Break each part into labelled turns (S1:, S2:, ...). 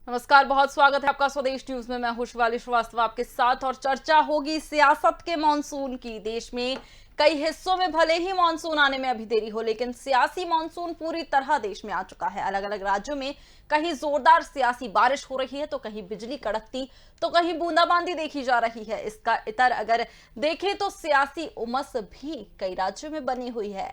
S1: नमस्कार, बहुत स्वागत है आपका स्वदेश न्यूज में। मैं हूं शिवाली श्रीवास्तव आपके साथ और चर्चा होगी सियासत के मानसून की। देश में कई हिस्सों में भले ही मानसून आने में अभी देरी हो, लेकिन सियासी मानसून पूरी तरह देश में आ चुका है। अलग अलग राज्यों में कहीं जोरदार सियासी बारिश हो रही है, तो कहीं बिजली कड़कती, तो कहीं बूंदाबांदी देखी जा रही है। इसका इतर अगर देखें तो सियासी उमस भी कई राज्यों में बनी हुई है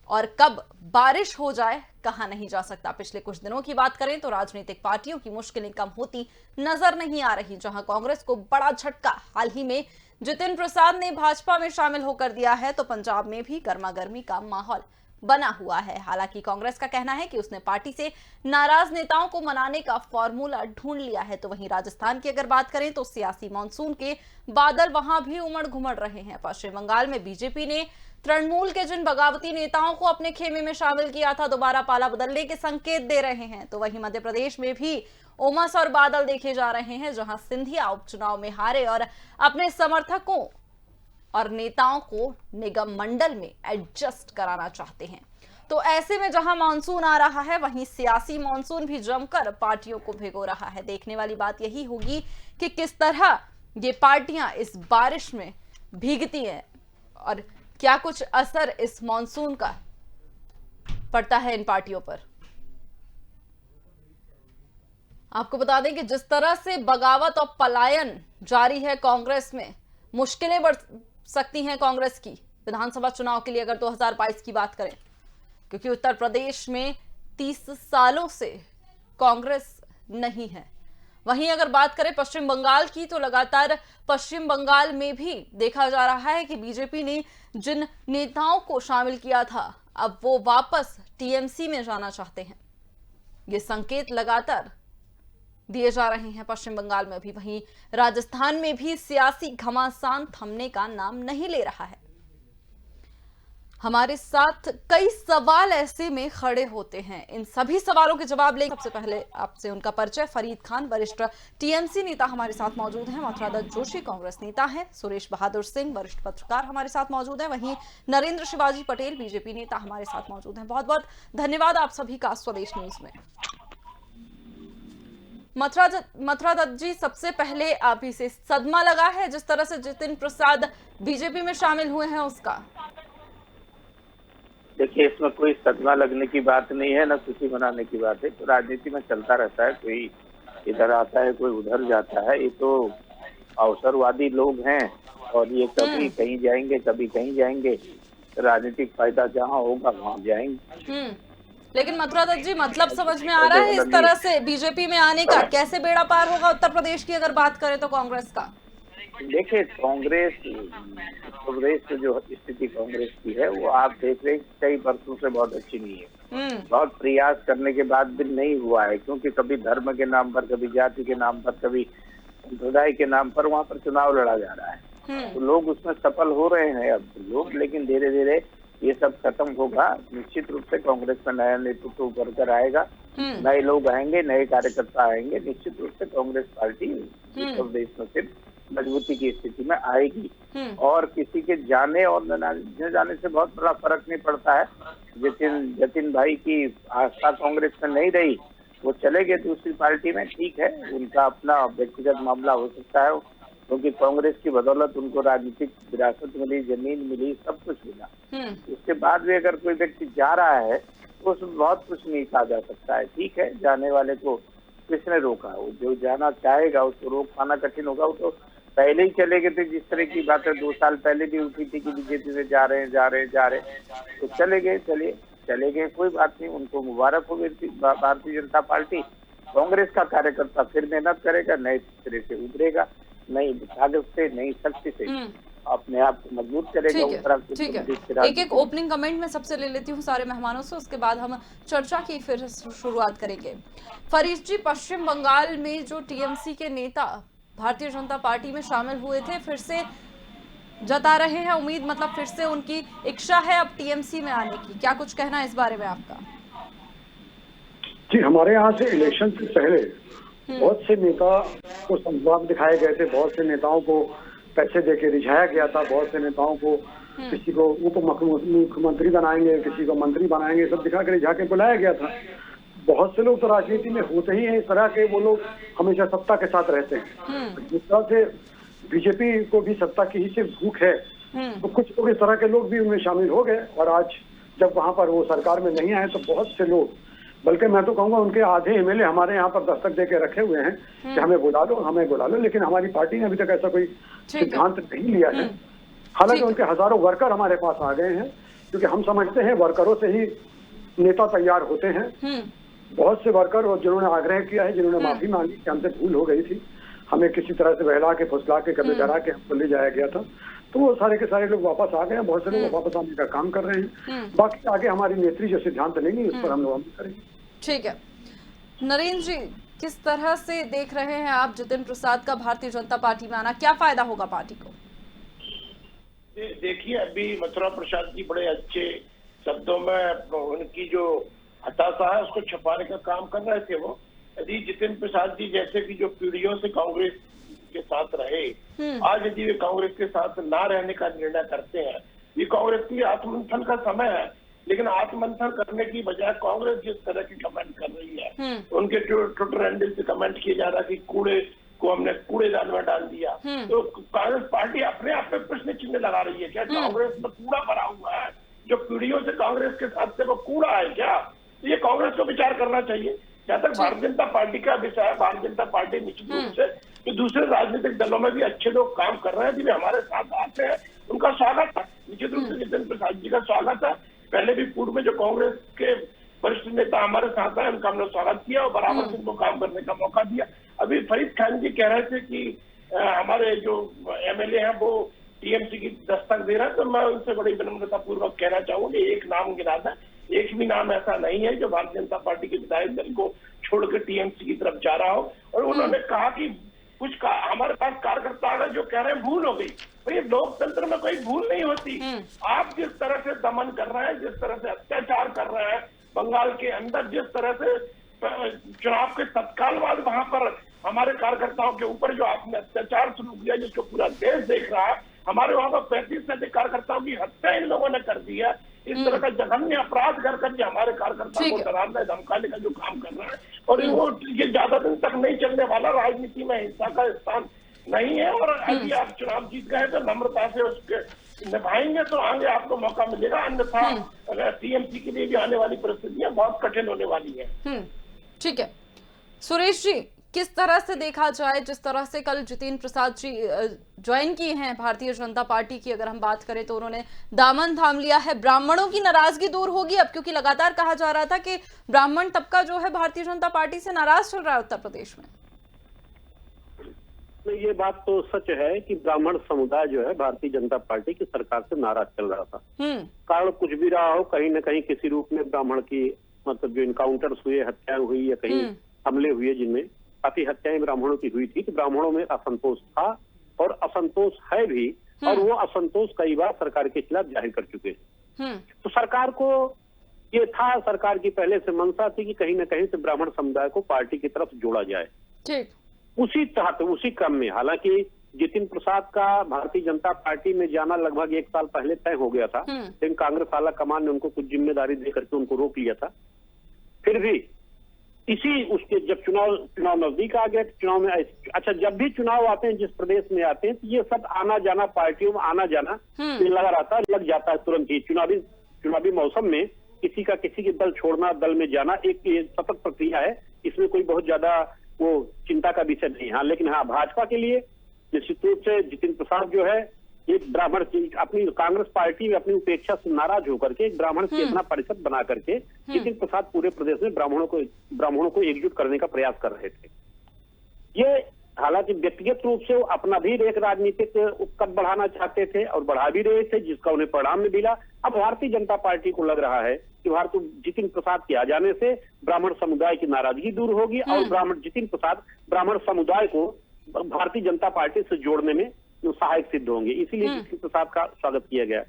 S1: और कब बारिश हो जाए कहा नहीं जा सकता। पिछले कुछ दिनों की बात करें तो राजनीतिक पार्टियों की मुश्किलें कम होती नजर नहीं आ रही। जहां कांग्रेस को बड़ा झटका हाल ही में जितिन प्रसाद ने भाजपा में शामिल होकर दिया है, तो पंजाब में भी गर्मागर्मी का माहौल बना हुआ है। हालांकि कांग्रेस का कहना है कि उसने पार्टी से नाराज नेताओं को मनाने का फॉर्मूला ढूंढ लिया है। तो वहीं राजस्थान की अगर बात करें तो सियासी मानसून के बादल वहां भी उमड़ घुमड़ रहे हैं। पश्चिम बंगाल में बीजेपी ने तृणमूल के जिन बगावती नेताओं को अपने खेमे में शामिल किया था, दोबारा पाला बदलने के संकेत दे रहे हैं। तो वहीं मध्य प्रदेश में भी उमस और बादल देखे जा रहे हैं, जहां सिंधिया उपचुनाव में हारे और अपने समर्थकों और नेताओं को निगम मंडल में एडजस्ट कराना चाहते हैं। तो ऐसे में जहां मानसून आ रहा है, वहीं सियासी मानसून भी जमकर पार्टियों को भिगो रहा है। देखने वाली बात यही होगी कि किस तरह ये पार्टियां इस बारिश में भीगती हैं और क्या कुछ असर इस मॉनसून का पड़ता है इन पार्टियों पर। आपको बता दें कि जिस तरह से बगावत और पलायन जारी है कांग्रेस में, मुश्किलें बढ़ सकती हैं कांग्रेस की विधानसभा चुनाव के लिए अगर 2022 की बात करें, क्योंकि उत्तर प्रदेश में 30 सालों से कांग्रेस नहीं है। वहीं अगर बात करें पश्चिम बंगाल की, तो लगातार पश्चिम बंगाल में भी देखा जा रहा है कि बीजेपी ने जिन नेताओं को शामिल किया था, अब वो वापस टीएमसी में जाना चाहते हैं। ये संकेत लगातार दिए जा रहे हैं पश्चिम बंगाल में भी। वहीं राजस्थान में भी सियासी घमासान थमने का नाम नहीं ले रहा है। हमारे साथ कई सवाल ऐसे में खड़े होते हैं। इन सभी सवालों के जवाब लेंगे। सबसे पहले आपसे उनका परिचय। फरीद खान वरिष्ठ टीएमसी नेता हमारे साथ मौजूद हैं। मथुरा दत्त जोशी कांग्रेस नेता हैं। सुरेश बहादुर सिंह वरिष्ठ पत्रकार हमारे साथ मौजूद हैं। वहीं नरेंद्र शिवाजी पटेल बीजेपी नेता हमारे साथ मौजूद हैं। बहुत बहुत धन्यवाद आप सभी का स्वदेश न्यूज में। मथुरा दत्त जी, सबसे पहले आप ही से सदमा लगा है जिस तरह से जितिन प्रसाद बीजेपी में शामिल हुए हैं उसका?
S2: देखिए, इसमें कोई सदमा लगने की बात नहीं है, ना खुशी मनाने की बात है। तो राजनीति में चलता रहता है, कोई इधर आता है कोई उधर जाता है। ये तो अवसरवादी लोग हैं और ये कभी कहीं जाएंगे कभी कहीं जाएंगे। राजनीतिक फायदा जहाँ होगा वहाँ जाएंगे।
S1: लेकिन मथुरा दत्त जी, मतलब समझ में आ रहा है इस तरह से बीजेपी में आने का? कैसे बेड़ा पार होगा उत्तर प्रदेश की अगर बात करें तो कांग्रेस का?
S2: देखिए, कांग्रेस उत्तर प्रदेश की जो स्थिति कांग्रेस की है वो आप देख रहे हैं कई वर्षों से बहुत अच्छी नहीं है। बहुत प्रयास करने के बाद भी नहीं हुआ है, क्योंकि कभी धर्म के नाम पर, कभी जाति के नाम पर, कभी संप्रदाय के नाम पर वहाँ पर चुनाव लड़ा जा रहा है। तो लोग उसमें सफल हो रहे हैं अब लोग, लेकिन धीरे धीरे ये सब खत्म होगा। निश्चित रूप से कांग्रेस में नया नेतृत्व उभर कर आएगा, नए लोग आएंगे, नए कार्यकर्ता आएंगे। निश्चित रूप से कांग्रेस पार्टी उत्तर प्रदेश में सिर्फ मजबूती की स्थिति में आएगी और किसी के जाने और न जाने से बहुत बड़ा फर्क नहीं पड़ता है। जतिन भाई की आस्था कांग्रेस में नहीं रही, वो चले गए दूसरी पार्टी में, ठीक है, उनका अपना व्यक्तिगत मामला हो सकता है, क्योंकि कांग्रेस की बदौलत उनको राजनीतिक विरासत मिली, जमीन मिली, सब कुछ मिला। उसके बाद भी अगर कोई व्यक्ति जा रहा है तो उसमें बहुत कुछ नहीं कहा जा सकता है। ठीक है, जाने वाले को किसने रोका? वो जो जाना चाहेगा उसको रोक पाना कठिन होगा। वो तो पहले ही चले गए थे। जिस तरह की बातें 2 साल पहले भी उठी थी कि बीजेपी में जा रहे हैं, तो चले गए, कोई बात नहीं। उनको मुबारक हो गई भारतीय जनता पार्टी। कांग्रेस का कार्यकर्ता फिर मेहनत करेगा, नए सिरे से उभरेगा, नई ताकत से, नई शक्ति से अपने आप को मजबूत करेगा।
S1: ठीक है, एक ओपनिंग कमेंट में सबसे ले लेती हूँ सारे मेहमानों से, उसके बाद हम चर्चा की फिर शुरुआत करेंगे। फरीद जी, पश्चिम बंगाल में जो टीएमसी के नेता भारतीय जनता पार्टी में शामिल हुए थे, फिर से जता रहे हैं उम्मीद, मतलब फिर से उनकी इच्छा है अब टीएमसी में आने की। क्या कुछ कहना है इस बारे में आपका?
S3: जी, हमारे यहाँ से इलेक्शन से पहले बहुत से नेता को संवाद दिखाए गए थे, बहुत से नेताओं को पैसे देके रिझाया गया था, बहुत से नेताओं को किसी को उप मुख्यमंत्री बनाएंगे, किसी को मंत्री बनाएंगे, सब दिखा कर रिझा के बुलाया गया था। बहुत से लोग तो राजनीति में होते ही हैं इस तरह के, वो लोग हमेशा सत्ता के साथ रहते हैं। जिस तरह से बीजेपी को भी सत्ता की ही सिर्फ भूख है, तो कुछ लोग इस तरह के लोग भी उनमें शामिल हो गए, और आज जब वहां पर वो सरकार में नहीं आए तो बहुत से लोग, बल्कि मैं तो कहूंगा उनके आधे एमएलए हमारे यहाँ पर दस्तक दे के रखे हुए हैं कि हमें बुला लो, हमें बुला लो, लेकिन हमारी पार्टी ने अभी तक ऐसा कोई सिद्धांत नहीं लिया है। हालांकि उनके हजारों वर्कर हमारे पास आ गए हैं, क्योंकि हम समझते हैं वर्करों से ही नेता तैयार होते हैं। बहुत से वर्कर और जिन्होंने आग्रह किया है, जिन्होंने माफी मांगी कि हमसे भूल हो गई थी, हमें किसी तरह से बहला के फुसला के कभी डरा के हमको ले जाया गया था, तो वो सारे के सारे लोग वापस आ गए हैं। बहुत से लोग वापस आने का काम कर रहे हैं। बाकी आगे हमारी नेत्री जो सिद्धांत लेंगी उस पर हम लोग अमल करेंगे।
S1: ठीक है नरेंद्र जी, किस तरह से देख रहे हैं आप जितिन प्रसाद का भारतीय जनता पार्टी में आना, क्या फायदा होगा पार्टी को?
S4: देखिए, अभी मथुरा प्रसाद जी बड़े अच्छे शब्दों में उनकी जो हताशा है उसको छुपाने का काम कर रहे थे। वो यदि जितिन प्रसाद जी जैसे कि जो पीढ़ियों से कांग्रेस के साथ रहे, आज यदि वे कांग्रेस के साथ ना रहने का निर्णय करते हैं, ये कांग्रेस के लिए आत्ममंथन का समय है। लेकिन आत्ममंथन करने की बजाय कांग्रेस जिस तरह की कमेंट कर रही है, उनके ट्विटर हैंडल से कमेंट किया जा रहा है कि कूड़े को हमने कूड़ेदान में डाल दिया, तो कांग्रेस पार्टी अपने आप में प्रश्न चिन्ह लगा रही है। क्या कांग्रेस में कूड़ा भरा हुआ है? जो पीढ़ियों से कांग्रेस के साथ थे वो कूड़ा है क्या? ये कांग्रेस को विचार करना चाहिए। जहाँ तक भारतीय जनता पार्टी का विषय है, भारतीय जनता पार्टी निश्चित रूप से तो दूसरे राजनीतिक दलों में भी अच्छे लोग काम कर रहे हैं, जिन्हें हमारे साथ आते हैं उनका स्वागत है। निश्चित रूप से जितिन प्रसाद जी का स्वागत है। पहले भी पूर्व में जो कांग्रेस के वरिष्ठ नेता हमारे साथ आए, उनका हमने स्वागत किया और बराबर से उनको काम करने का मौका दिया। अभी फरीद खान जी कह रहे थे कि हमारे जो एमएलए हैं वो टीएमसी की दस्तक दे रहे हैं, तो मैं उनसे बड़ी विनम्रता पूर्वक कहना चाहूंगा, एक नाम गिना था, एक भी नाम ऐसा नहीं है जो भारतीय जनता पार्टी के विधायक दल को छोड़कर टीएमसी की तरफ जा रहा हो। और उन्होंने कहा कि कुछ हमारे पास कार्यकर्ता आ गए जो कह रहे हैं भूल हो गई। भाई लोकतंत्र में कोई भूल नहीं होती। आप जिस तरह से दमन कर रहे हैं, जिस तरह से अत्याचार कर रहे हैं बंगाल के अंदर, जिस तरह से चुनाव के तत्काल बाद वहां पर हमारे कार्यकर्ताओं के ऊपर जो आपने अत्याचार शुरू किया, जिसको पूरा देश देख रहा है, हमारे वहां पर 35 से अधिक कार्यकर्ताओं की हत्या इन लोगों ने कर दी है। इस तरह का जघन्य अपराध कर करके हमारे कार्यकर्ताओं को डराने धमकाने का जो काम कर रहा है, और वो ये ज्यादा दिन तक नहीं चलने वाला। राजनीति में हिंसा का स्थान नहीं है, और यदि आप चुनाव जीत गए तो नम्रता से उसके निभाएंगे तो आगे आपको मौका मिलेगा, अन्यथा टीएमसी के लिए भी आने वाली परिस्थितियां बहुत कठिन होने वाली है।
S1: ठीक है सुरेश जी, किस तरह से देखा जाए, जिस तरह से कल जितिन प्रसाद जी ज्वाइन की हैं भारतीय जनता पार्टी की, अगर हम बात करें तो उन्होंने दामन थाम लिया है, ब्राह्मणों की नाराजगी दूर होगी अब? क्योंकि लगातार कहा जा रहा था कि ब्राह्मण तबका जो है भारतीय जनता पार्टी से नाराज चल रहा है उत्तर प्रदेश में।
S5: ये बात तो सच है कि ब्राह्मण समुदाय जो है भारतीय जनता पार्टी की सरकार से नाराज चल रहा था। कारण कुछ भी रहा हो, कहीं न कहीं किसी रूप में ब्राह्मण की मतलब जो इनकाउंटर्स हुए, हत्याएं हुई या कहीं हमले हुए, जिनमें काफी हत्याएं ब्राह्मणों की हुई थी, तो ब्राह्मणों में असंतोष था और असंतोष है भी, और वो असंतोष कई बार सरकार के खिलाफ जाहिर कर चुके हैं। तो सरकार को ये था, सरकार की पहले से मंशा थी कि कहीं न कहीं से ब्राह्मण समुदाय को पार्टी की तरफ जोड़ा जाए। ठीक उसी तहत उसी क्रम में, हालांकि जितिन प्रसाद का भारतीय जनता पार्टी में जाना लगभग 1 साल पहले तय हो गया था, लेकिन कांग्रेस आला कमान ने उनको कुछ जिम्मेदारी दे करके उनको रोक लिया था। फिर भी इसी उसके जब चुनाव नजदीक आ गया, चुनाव में अच्छा जब भी चुनाव आते हैं जिस प्रदेश में आते हैं, तो ये सब आना जाना, पार्टियों में आना जाना लगा रहता है, लग जाता है तुरंत ही। चुनावी मौसम में किसी का किसी के दल छोड़ना, दल में जाना एक सतत प्रक्रिया है, इसमें कोई बहुत ज्यादा वो चिंता का विषय नहीं। हाँ, लेकिन हाँ, भाजपा के लिए निश्चित रूप से जितिन प्रसाद जो है एक ब्राह्मण अपनी कांग्रेस पार्टी में अपनी उपेक्षा से नाराज होकर के एक ब्राह्मण चेतना परिषद बना करके जितिन प्रसाद पूरे प्रदेश में ब्राह्मणों को एकजुट करने का प्रयास कर रहे थे। ये हालांकि व्यक्तिगत रूप से वो अपना भी एक राजनीतिक कद बढ़ाना चाहते थे और बढ़ा भी रहे थे, जिसका उन्हें परिणाम में मिला। अब भारतीय जनता पार्टी को लग रहा है कि जितिन प्रसाद के आ जाने से ब्राह्मण समुदाय की नाराजगी दूर होगी और जितिन प्रसाद ब्राह्मण समुदाय को भारतीय जनता पार्टी से जोड़ने में सहायक सिद्ध होंगे, इसीलिए जितिन प्रसाद का स्वागत किया गया।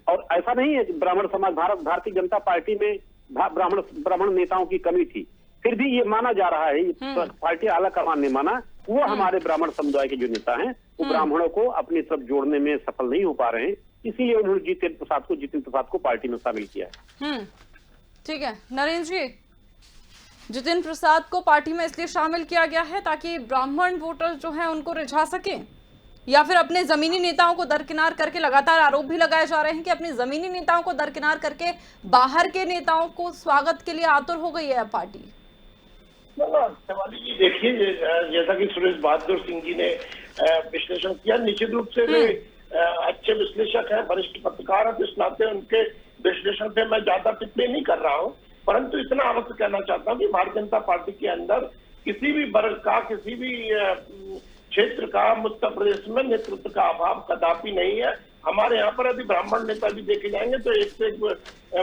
S5: और ऐसा नहीं है कि ब्राह्मण समाज भारतीय जनता पार्टी में ब्राह्मण नेताओं की कमी थी, फिर भी ये माना जा रहा है, पार्टी आला कमान ने माना, वो हमारे ब्राह्मण समुदाय के जो नेता हैं वो ब्राह्मणों को अपनी तरफ जोड़ने में सफल नहीं हो पा रहे हैं, इसीलिए उन्होंने जितिन प्रसाद को पार्टी में शामिल किया है।
S1: ठीक है नरेंद्र जी, जितिन प्रसाद को पार्टी में इसलिए शामिल किया गया है ताकि ब्राह्मण वोटर जो है उनको रिझा सके, या फिर अपने जमीनी नेताओं को दरकिनार करके, लगातार आरोप भी लगाए जा रहे हैं कि अपने जमीनी नेताओं को दरकिनार करके बाहर के नेताओं को स्वागत के लिए आतुर हो गई है पार्टी।
S4: शिवाली जी देखिए, जैसा कि सुरेश बहादुर सिंह जी ने विश्लेषण किया, निश्चित रूप से वे अच्छे विश्लेषक हैं, वरिष्ठ पत्रकार हैं, तो इस नाते उनके विश्लेषण पे मैं ज्यादा टिप्पणी नहीं कर रहा हूँ, परंतु इतना अवश्य कहना चाहता हूँ कि भारतीय जनता पार्टी के अंदर किसी भी वर्ग का, किसी भी क्षेत्र का उत्तर प्रदेश में नेतृत्व का अभाव कदापि नहीं है। हमारे यहाँ पर यदि ब्राह्मण नेता भी देखे जाएंगे तो एक से एक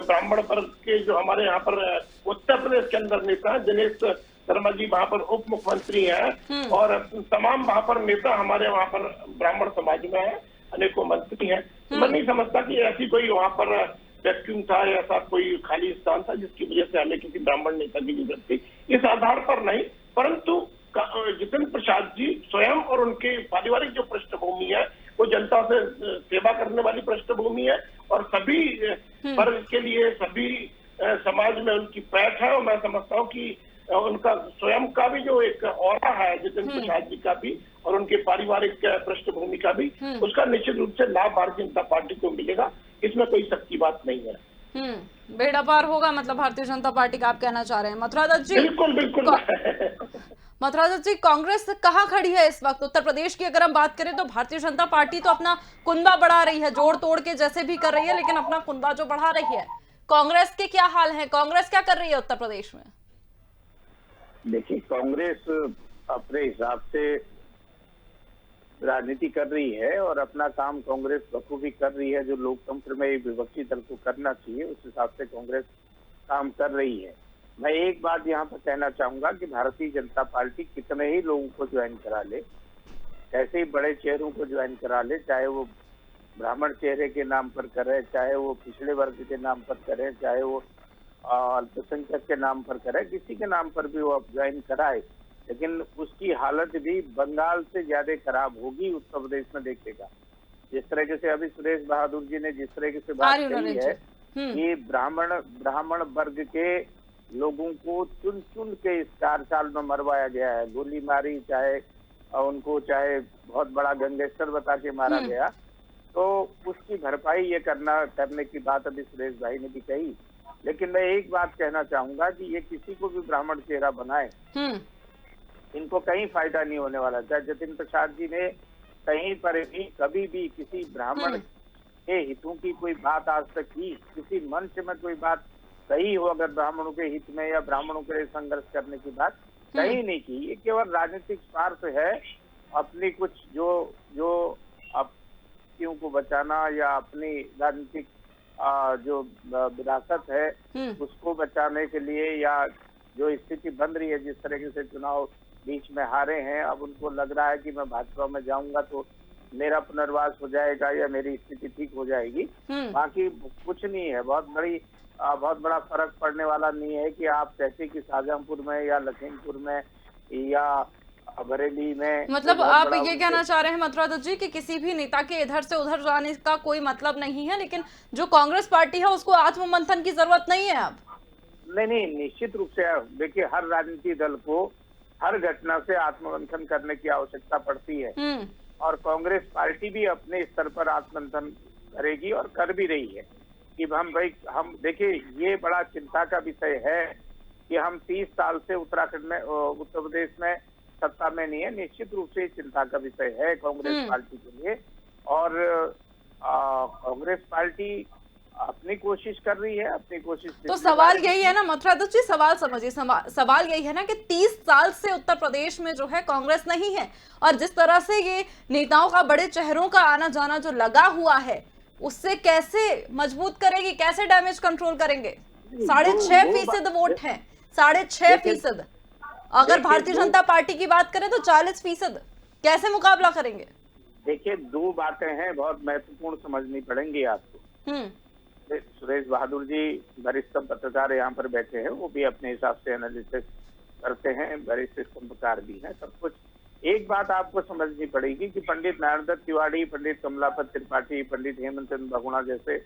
S4: ब्राह्मण वर्ग के जो हमारे यहाँ पर उत्तर प्रदेश के अंदर नेता है, दिनेश शर्मा जी वहाँ पर उप मुख्यमंत्री हैं और तमाम वहाँ पर नेता हमारे वहाँ पर ब्राह्मण समाज में है, अनेकों मंत्री हैं। मैं नहीं समझता कि ऐसी कोई वहाँ पर वैक्यूम था, ऐसा कोई खाली स्थान था जिसकी वजह से हमें किसी ब्राह्मण नेता की जरूरत थी। इस आधार पर नहीं, परंतु जितिन प्रसाद जी स्वयं और उनके पारिवारिक जो पृष्ठभूमि है वो जनता से सेवा करने वाली पृष्ठभूमि है और सभी वर्ग के लिए, सभी समाज में उनकी पैठ है। और मैं समझता हूँ कि उनका स्वयं का भी जो एक औरा है जितिन प्रसाद जी का भी और उनके पारिवारिक पृष्ठभूमि का भी, उसका निश्चित रूप से लाभ भारतीय जनता पार्टी को मिलेगा, इसमें कोई शक की बात नहीं है।
S1: बेड़ा पार होगा मतलब भारतीय जनता पार्टी का, आप कहना चाह रहे हैं मथुरा दत्त जी?
S4: बिल्कुल बिल्कुल।
S1: मथुरा दत्त जी, कांग्रेस कहाँ खड़ी है इस वक्त? उत्तर प्रदेश की अगर हम बात करें तो भारतीय जनता पार्टी तो अपना कुंदा बढ़ा रही है, जोड़ तोड़ के जैसे भी कर रही है, लेकिन अपना कुंदा जो बढ़ा रही है। कांग्रेस के क्या हाल है? कांग्रेस क्या कर रही है उत्तर प्रदेश में?
S2: देखिए, कांग्रेस अपने हिसाब से राजनीति कर रही है और अपना काम कांग्रेस बखूबी कर रही है। जो लोकतंत्र में विपक्षी दल को करना चाहिए उस हिसाब से कांग्रेस काम कर रही है। मैं एक बात यहाँ पर कहना चाहूंगा कि भारतीय जनता पार्टी कितने ही लोगों को ज्वाइन करा ले, कैसे ही बड़े चेहरों को ज्वाइन करा ले, चाहे वो ब्राह्मण चेहरे के नाम पर करे, चाहे वो पिछड़े वर्ग के नाम पर करे, चाहे वो अल्पसंख्यक के नाम पर करे, किसी के नाम पर भी वो ज्वाइन कराए, लेकिन उसकी हालत भी बंगाल से ज्यादा खराब होगी उत्तर प्रदेश में। देखेगा जिस तरीके से अभी सुरेश बहादुर जी ने जिस तरीके से बात कही है कि ब्राह्मण वर्ग के लोगों को चुन चुन के इस 4 साल में मरवाया गया है, गोली मारी, चाहे उनको चाहे बहुत बड़ा गैंगस्टर बता के मारा गया, तो उसकी भरपाई ये करने की बात अभी सुरेश भाई ने भी कही। लेकिन मैं एक बात कहना चाहूंगा कि ये किसी को भी ब्राह्मण चेहरा बनाए, इनको कहीं फायदा नहीं होने वाला। चाहे जितिन प्रसाद जी ने कहीं पर भी कभी भी किसी ब्राह्मण के हितों की कोई बात आज तक की, किसी मंच में कोई बात कही हो अगर ब्राह्मणों के हित में या ब्राह्मणों के लिए संघर्ष करने की बात कहीं नहीं की। ये केवल राजनीतिक स्वार्थ है, अपनी कुछ जो अपनियों को बचाना या अपनी राजनीतिक जो विरासत है उसको बचाने के लिए, या जो स्थिति बन रही है, जिस तरीके से चुनाव बीच में हारे हैं, अब उनको लग रहा है कि मैं भाजपा में जाऊंगा तो मेरा पुनर्वास हो जाएगा या मेरी स्थिति ठीक हो जाएगी। बाकी कुछ नहीं है, बहुत बड़ा फर्क पड़ने वाला नहीं है कि आप कहते कि शाहजहांपुर में या लखीमपुर में या बरेली में।
S1: मतलब आप ये कहना चाह रहे हैं मथुरा दत्त जी कि किसी भी नेता के इधर से उधर जाने का कोई मतलब नहीं है, लेकिन जो कांग्रेस पार्टी है उसको आत्ममंथन की जरूरत नहीं है अब?
S2: नहीं, निश्चित रूप से देखिए, हर राजनीतिक दल को हर घटना से आत्ममंथन करने की आवश्यकता पड़ती है और कांग्रेस पार्टी भी अपने स्तर पर आत्ममंथन करेगी और कर भी रही है कि हम देखिए, ये बड़ा चिंता का विषय है कि हम 30 साल से उत्तराखंड में, उत्तर प्रदेश में सत्ता में नहीं है। निश्चित रूप से चिंता का विषय है कांग्रेस पार्टी के लिए और कांग्रेस पार्टी अपनी कोशिश कर रही है, अपनी कोशिश।
S1: तो सवाल यही है ना मथुरा दत्त जी, सवाल समझिए, सवाल यही है ना कि 30 साल से उत्तर प्रदेश में जो है कांग्रेस नहीं है और जिस तरह से ये नेताओं का, बड़े चेहरों का आना जाना जो लगा हुआ है, उससे कैसे मजबूत करेगी, कैसे डैमेज कंट्रोल करेंगे? 6.5% वोट है, 6.5%। अगर भारतीय जनता पार्टी की बात करें तो 40%। कैसे मुकाबला करेंगे?
S2: देखिए, 2 बातें हैं बहुत महत्वपूर्ण, समझनी पड़ेंगी आपको। सुरेश बहादुर जी वरिष्ठ पत्रकार यहाँ पर बैठे हैं, वो भी अपने हिसाब से एनालिसिस करते हैं, वरिष्ठ स्तंभकार भी हैं, सब कुछ। एक बात आपको समझनी पड़ेगी कि पंडित नारायण दत्त तिवारी, पंडित कमलापत त्रिपाठी, पंडित हेमंत चंद्र बहुगुणा जैसे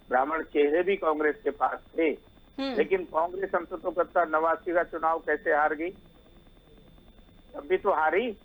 S2: ब्राह्मण चेहरे भी कांग्रेस के पास थे लेकिन कांग्रेस हमसे तो करता 89 का चुनाव कैसे हार गई, तभी तो हारी।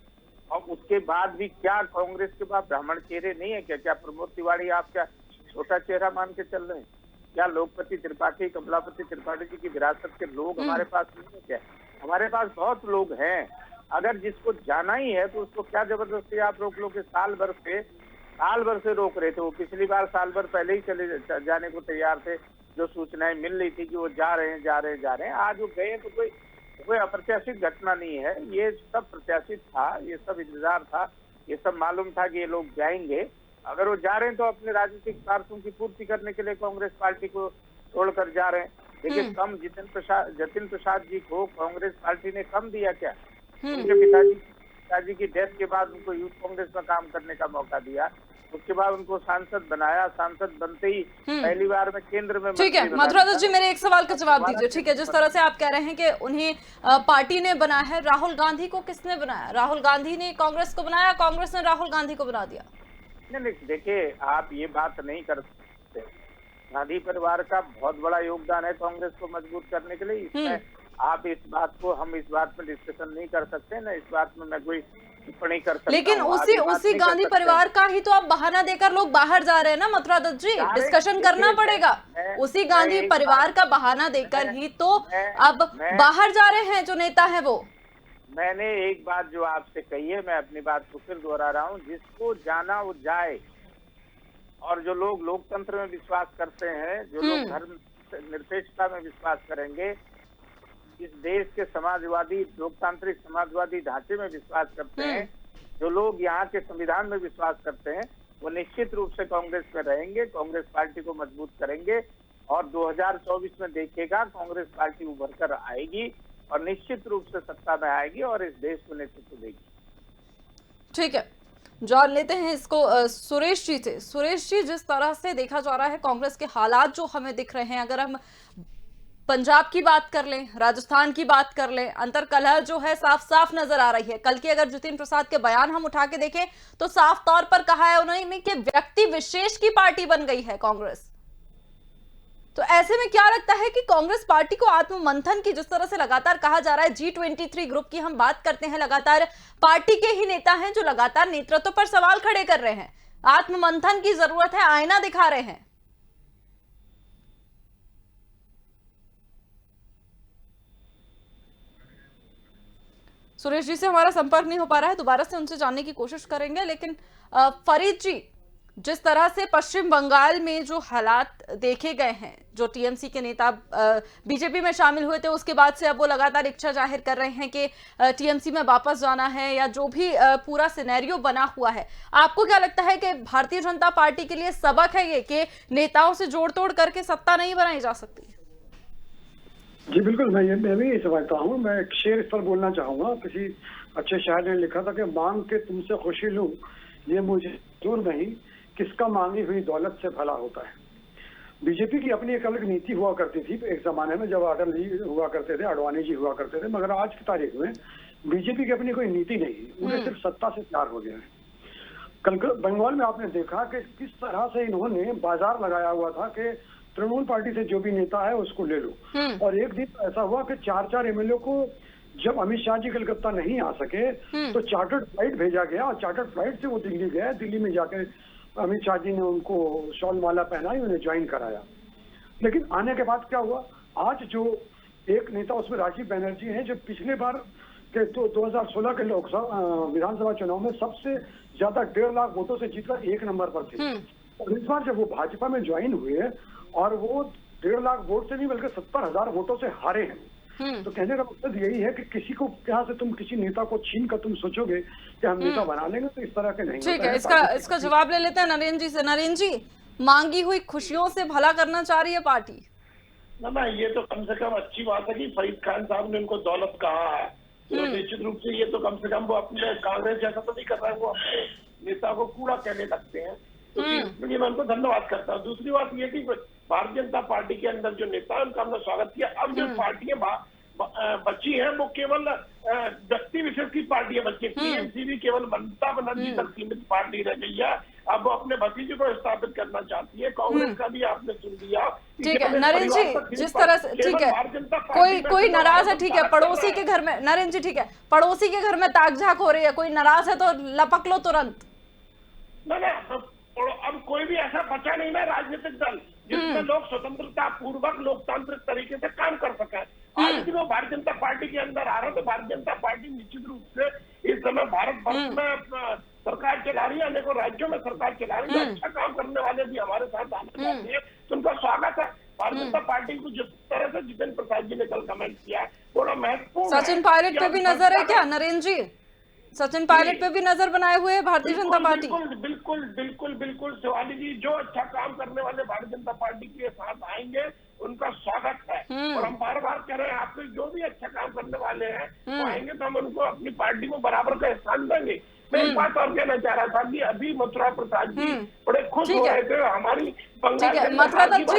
S2: और उसके बाद भी क्या कांग्रेस के पास ब्राह्मण चेहरे नहीं है क्या? क्या प्रमोद तिवारी आप क्या छोटा चेहरा मान के चल रहे हैं? क्या लोकपति त्रिपाठी, कमलापति त्रिपाठी जी की विरासत के लोग हमारे पास नहीं है क्या? हमारे पास बहुत लोग हैं। अगर जिसको जाना ही है तो उसको क्या जबरदस्ती आप रोक लो? कि साल भर से रोक रहे थे। वो पिछली बार साल भर पहले ही चले जाने को तैयार थे, जो सूचनाएं मिल रही थी कि वो जा रहे हैं। आज वो गए तो कोई अप्रत्याशित घटना नहीं है, ये सब प्रत्याशित था, ये सब इंतजार था, ये सब मालूम था कि ये लोग जाएंगे। अगर वो जा रहे हैं तो अपने राजनीतिक स्वार्थों की पूर्ति करने के लिए कांग्रेस पार्टी को छोड़कर जा रहे हैं। देखिए कम जतिन प्रसाद जी को कांग्रेस पार्टी ने कम दिया क्या? उनके पिताजी की डेथ के बाद उनको यूथ कांग्रेस में काम करने का मौका दिया, उसके बाद उनको सांसद बनाया, सांसद बनते ही पहली बार में केंद्र में।
S1: ठीक है मथुरा दत्त जी, मेरे एक सवाल का जवाब दीजिए। ठीक है, जिस तरह से आप कह रहे हैं कि उन्हें पार्टी ने बनाया है, राहुल गांधी को किसने बनाया? राहुल गांधी ने कांग्रेस को बनाया, कांग्रेस ने राहुल गांधी को बना दिया?
S2: नहीं, देखिए आप ये बात नहीं कर सकते। गांधी परिवार का बहुत बड़ा योगदान है कांग्रेस को मजबूत करने के लिए। इसमें आप हम इस बात में डिस्कशन नहीं कर सकते ना, इस बात में मैं कोई टिप्पणी कर सकता।
S1: लेकिन उसी गांधी परिवार का ही तो आप बहाना देकर लोग बाहर जा रहे हैं ना मथुरा दत्त जी, डिस्कशन करना पड़ेगा। उसी गांधी परिवार का बहाना देकर ही तो अब बाहर जा रहे हैं जो नेता है वो।
S2: मैंने एक बात जो आपसे कही है, मैं अपनी बात को फिर दोहरा रहा हूँ, जिसको जाना वो जाए। और जो लोग लोकतंत्र में विश्वास करते हैं, जो लोग धर्म निरपेक्षता में विश्वास करेंगे, इस देश के समाजवादी लोकतांत्रिक समाजवादी ढांचे में विश्वास करते हैं, जो लोग यहाँ के संविधान में विश्वास करते हैं, वो निश्चित रूप से कांग्रेस में रहेंगे, कांग्रेस पार्टी को मजबूत करेंगे। और 2024 में देखिएगा कांग्रेस पार्टी उभर कर आएगी और निश्चित रूप से सत्ता में आएगी और इस देश को नेतृत्व देगी।
S1: ठीक है, जान लेते हैं इसको सुरेश जी से। सुरेश जी, जिस तरह से देखा जा रहा है कांग्रेस के हालात जो हमें दिख रहे हैं, अगर हम पंजाब की बात कर लें, राजस्थान की बात कर लें, अंतरकलह जो है साफ साफ नजर आ रही है। कल की अगर जतिन प्रसाद के बयान हम उठा के देखें तो साफ तौर पर कहा है उन्होंने कि व्यक्ति विशेष की पार्टी बन गई है कांग्रेस। तो ऐसे में क्या लगता है कि कांग्रेस पार्टी को आत्ममंथन की, जिस तरह से लगातार कहा जा रहा है, G23 ग्रुप की हम बात करते हैं, लगातार पार्टी के ही नेता हैं जो लगातार नेतृत्व पर सवाल खड़े कर रहे हैं, आत्ममंथन की जरूरत है, आईना दिखा रहे हैं। सुरेश जी से हमारा संपर्क नहीं हो पा रहा है, दोबारा से उनसे जानने की कोशिश करेंगे। लेकिन फरीद जी, जिस तरह से पश्चिम बंगाल में जो हालात देखे गए हैं, जो टीएमसी के नेता बीजेपी में शामिल हुए थे, उसके बाद से अब वो लगातार इच्छा जाहिर कर रहे हैं कि टीएमसी में वापस जाना है, या जो भी पूरा सिनेरियो बना हुआ है, आपको क्या लगता है कि भारतीय जनता पार्टी के लिए सबक है ये कि नेताओं से जोड़ तोड़ करके सत्ता नहीं बनाई जा सकती?
S3: जी बिल्कुल, मैं भी ये समझता हूँ। मैं एक शेर इस पर बोलना चाहूंगा। किसी अच्छे शायर ने लिखा था कि मांग के तुमसे खुशी लूं ये मुझे दूर नहीं, किसका मांगी हुई दौलत से भला होता है। बीजेपी की अपनी एक अलग नीति हुआ करती थी एक जमाने में, जब अटल जी हुआ करते थे, अडवाणी जी हुआ करते थे, मगर आज की तारीख में बीजेपी की अपनी कोई नीति नहीं, उन्हें सिर्फ सत्ता से प्यार हो गया है। कल बंगाल में आपने देखा कि किस तरह से इन्होंने बाजार लगाया हुआ था कि तृणमूल पार्टी से जो भी नेता है उसको ले लो। और एक दिन ऐसा हुआ कि 4 एमएलए को जब अमित शाह जी कलकत्ता नहीं आ सके तो चार्टर्ड फ्लाइट भेजा गया, और चार्टर्ड फ्लाइट से वो दिल्ली गए। दिल्ली में जाकर अमित शाह जी ने उनको शॉल माला पहनाई, उन्हें ज्वाइन कराया। लेकिन आने के बाद क्या हुआ, आज जो एक नेता उसमें राजीव बनर्जी हैं, जो पिछले बार के 2016 के लोकसभा विधानसभा चुनाव में सबसे ज्यादा 1.5 लाख वोटों से जीतकर 1 नंबर पर थे। और इस बार जब वो भाजपा में ज्वाइन हुए और वो 1.5 लाख वोट से नहीं बल्कि 70,000 वोटों से हारे हैं। तो कहने का मकसद यही है कि किसी को यहाँ से तुम किसी नेता को छीन कर तुम सोचोगे कि हम नेता बना लेंगे, तो इस तरह के नहीं।
S1: ठीक है, इसका जवाब ले लेते हैं नरेंद्र जी से। नरेंद्र जी, मांगी हुई खुशियों से भला करना चाह रही है पार्टी?
S4: ना, ये तो कम से कम अच्छी बात है कि फरीद खान साहब ने उनको दौलत कहा है, तो निश्चित रूप से ये तो कम से कम वो अपने कांग्रेस जैसा तो नहीं कर रहा है, वो अपने नेता को कूड़ा कहने लगते हैं, तो इसलिए मैं उनको धन्यवाद करता हूँ। दूसरी बात ये कि भारतीय जनता पार्टी के अंदर जो नेता है उनका हमने स्वागत किया। अब जो पार्टियां बची हैं वो केवल व्यक्ति विशेष की पार्टियां बची। टीएमसी भी केवल ममता बनर्जी तक सीमित पार्टी रह गई है। अब वो अपने भतीजे को स्थापित करना चाहती है। कांग्रेस का भी आपने सुन लिया।
S1: ठीक है नरेंद्र जी, जिस तरह से ठीक है कोई नाराज है, ठीक है, पड़ोसी के घर में नरेंद्र जी, ठीक है, पड़ोसी के घर में ताक-झाक हो रही है, कोई नाराज है तो लपक लो तुरंत।
S4: ना अब कोई भी ऐसा बचा नहीं ना राजनीतिक दल जिसमें लोग स्वतंत्रता पूर्वक लोकतांत्रिक तरीके से काम कर सके। आज भी वो भारतीय जनता पार्टी के अंदर आ रहे हैं, तो भारतीय जनता पार्टी निश्चित रूप से इस समय भारत वर्ष में सरकार चला रही है, अनेकों राज्यों में सरकार चला रही है। अच्छा काम करने वाले भी हमारे साथ आना चाहते हैं, तो उनका स्वागत है। भारतीय जनता पार्टी को जिस तरह से जितेंद्र प्रसाद जी ने कल कमेंट किया बड़ा महत्वपूर्ण।
S1: सचिन पायलट पे भी नजर है क्या नरेंद्र जी? सचिन पायलट पे भी नजर बनाए हुए है भारतीय जनता पार्टी।
S4: बिल्कुल शिवाली जी, जो अच्छा काम करने वाले भारतीय जनता पार्टी के साथ आएंगे उनका स्वागत है। और हम बार बार कह रहे हैं आपके जो भी अच्छा काम करने वाले हैं वो आएंगे तो हम उनको अपनी पार्टी को बराबर का स्थान देंगे। मैं एक बात और कहना चाह रहा था कि अभी मथुरा प्रसाद जी बड़े खुश हो रहे थे हमारी
S1: मथुरा दत्त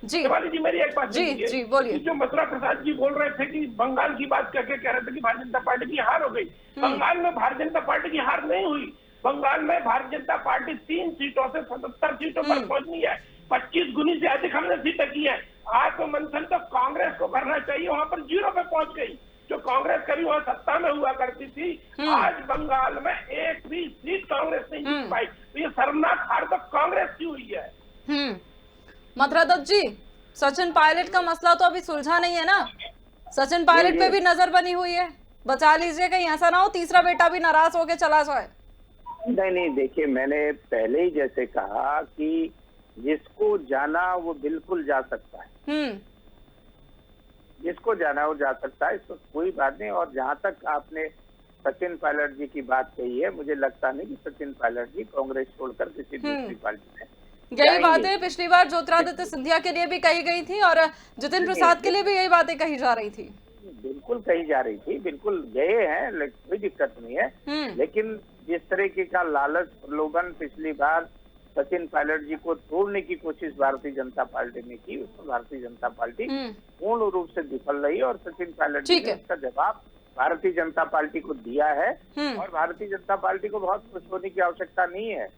S1: जी
S4: शिवाली जी, मेरी एक बात
S1: जी बोलिए।
S4: जो मथुरा प्रसाद जी बोल रहे थे कि बंगाल की बात करके कह रहे थे कि भारतीय जनता पार्टी की हार हो गई। बंगाल में भारतीय जनता पार्टी की हार नहीं हुई। बंगाल में भारतीय जनता पार्टी 3 सीटों से 77 सीटों पर पहुंचनी है। 25 गुनी से अधिक हमने सीटें की है। आत्ममंथन तो कांग्रेस को करना चाहिए, वहां पर 0 पे पहुंच गई। जो कांग्रेस कभी वहां सत्ता में हुआ करती थी, आज बंगाल में एक भी सीट कांग्रेस नहीं जीत पाई। तो ये शर्मनाक हार तो कांग्रेस की हुई है।
S1: मथुरा दत्त जी, सचिन पायलट का मसला तो अभी सुलझा नहीं है ना? सचिन पायलट पे भी नजर बनी हुई है, बचा लीजिए कहीं ऐसा ना हो तीसरा बेटा भी नाराज होके चला जाए।
S2: नहीं, देखिए मैंने पहले ही जैसे कहा कि जिसको जाना वो बिल्कुल जा सकता है। जिसको जाना वो जा सकता है, इसको कोई बात नहीं। और जहाँ तक आपने सचिन पायलट जी की बात कही है, मुझे लगता नहीं कि सचिन पायलट जी कांग्रेस छोड़कर किसी दूसरी पार्टी में।
S1: यही बातें पिछली बार ज्योतिरादित्य सिंधिया के लिए भी कही गई थी और जितेंद्र प्रसाद के लिए भी यही बातें कही जा रही थी।
S2: बिल्कुल कही जा रही थी, बिल्कुल गए हैं, कोई दिक्कत नहीं है। लेकिन जिस तरीके का लालच प्रलोभन पिछली बार सचिन पायलट जी को तोड़ने की कोशिश भारतीय जनता पार्टी ने की, उसमें भारतीय जनता पार्टी पूर्ण रूप से विफल रही और सचिन पायलट जी ने उसका जवाब भारतीय जनता पार्टी को दिया है। और भारतीय जनता पार्टी को बहुत खुश होने की आवश्यकता नहीं है।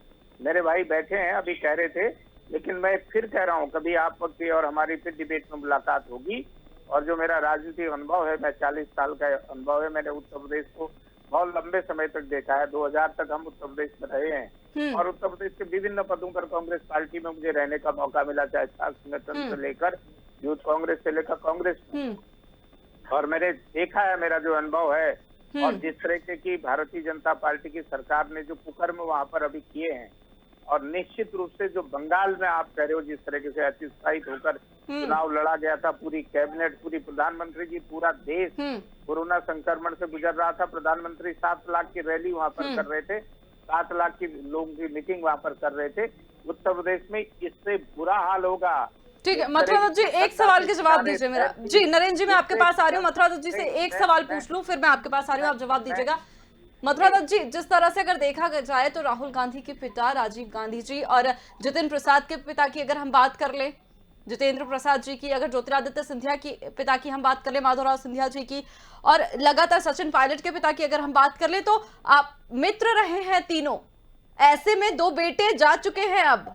S2: मेरे भाई बैठे हैं, अभी कह रहे थे, लेकिन मैं फिर कह रहा हूँ, कभी आपकी और हमारी फिर डिबेट में मुलाकात होगी। और जो मेरा राजनीतिक अनुभव है, मैं 40 साल का अनुभव है, मैंने उत्तर प्रदेश को बहुत लंबे समय तक देखा है। 2000 तक हम उत्तर प्रदेश में रहे हैं और उत्तर प्रदेश के विभिन्न पदों पर कांग्रेस पार्टी में मुझे रहने का मौका मिला, चाहे छात्र संगठन से लेकर यूथ कांग्रेस से लेकर कांग्रेस में। और मैंने देखा है, मेरा जो अनुभव है और जिस तरीके की भारतीय जनता पार्टी की सरकार ने जो कुकर्म वहां पर अभी किए हैं, और निश्चित रूप से जो बंगाल में आप कह रहे हो जिस तरीके से अतिउत्साहित होकर चुनाव लड़ा गया था, पूरी कैबिनेट, पूरी प्रधानमंत्री जी, पूरा देश कोरोना संक्रमण से गुजर रहा था। प्रधानमंत्री 7 लाख की रैली वहां पर कर रहे थे, 7 लाख की लोगों की मीटिंग वहां पर कर रहे थे। उत्तर प्रदेश में इससे बुरा हाल होगा।
S1: ठीक है मथुरा दत्त जी, एक सवाल के जवाब दीजिए मेरा। जी नरेंद्र जी, मैं आपके पास आ रही हूँ। मथुरा दत्त जी से एक सवाल पूछ लूं, फिर मैं आपके पास आ रही हूँ, आप जवाब दीजिएगा। मथुरा दत्त जी, जिस तरह से अगर देखा जाए तो राहुल गांधी के पिता राजीव गांधी जी और जितेंद्र प्रसाद के पिता की अगर हम बात कर ले, जितेंद्र प्रसाद जी की, अगर ज्योतिरादित्य सिंधिया की पिता की हम बात कर ले, माधवराव सिंधिया जी की, और लगातार सचिन पायलट के पिता की अगर हम बात कर ले, तो आप मित्र रहे हैं तीनों। ऐसे में 2 बेटे जा चुके हैं। अब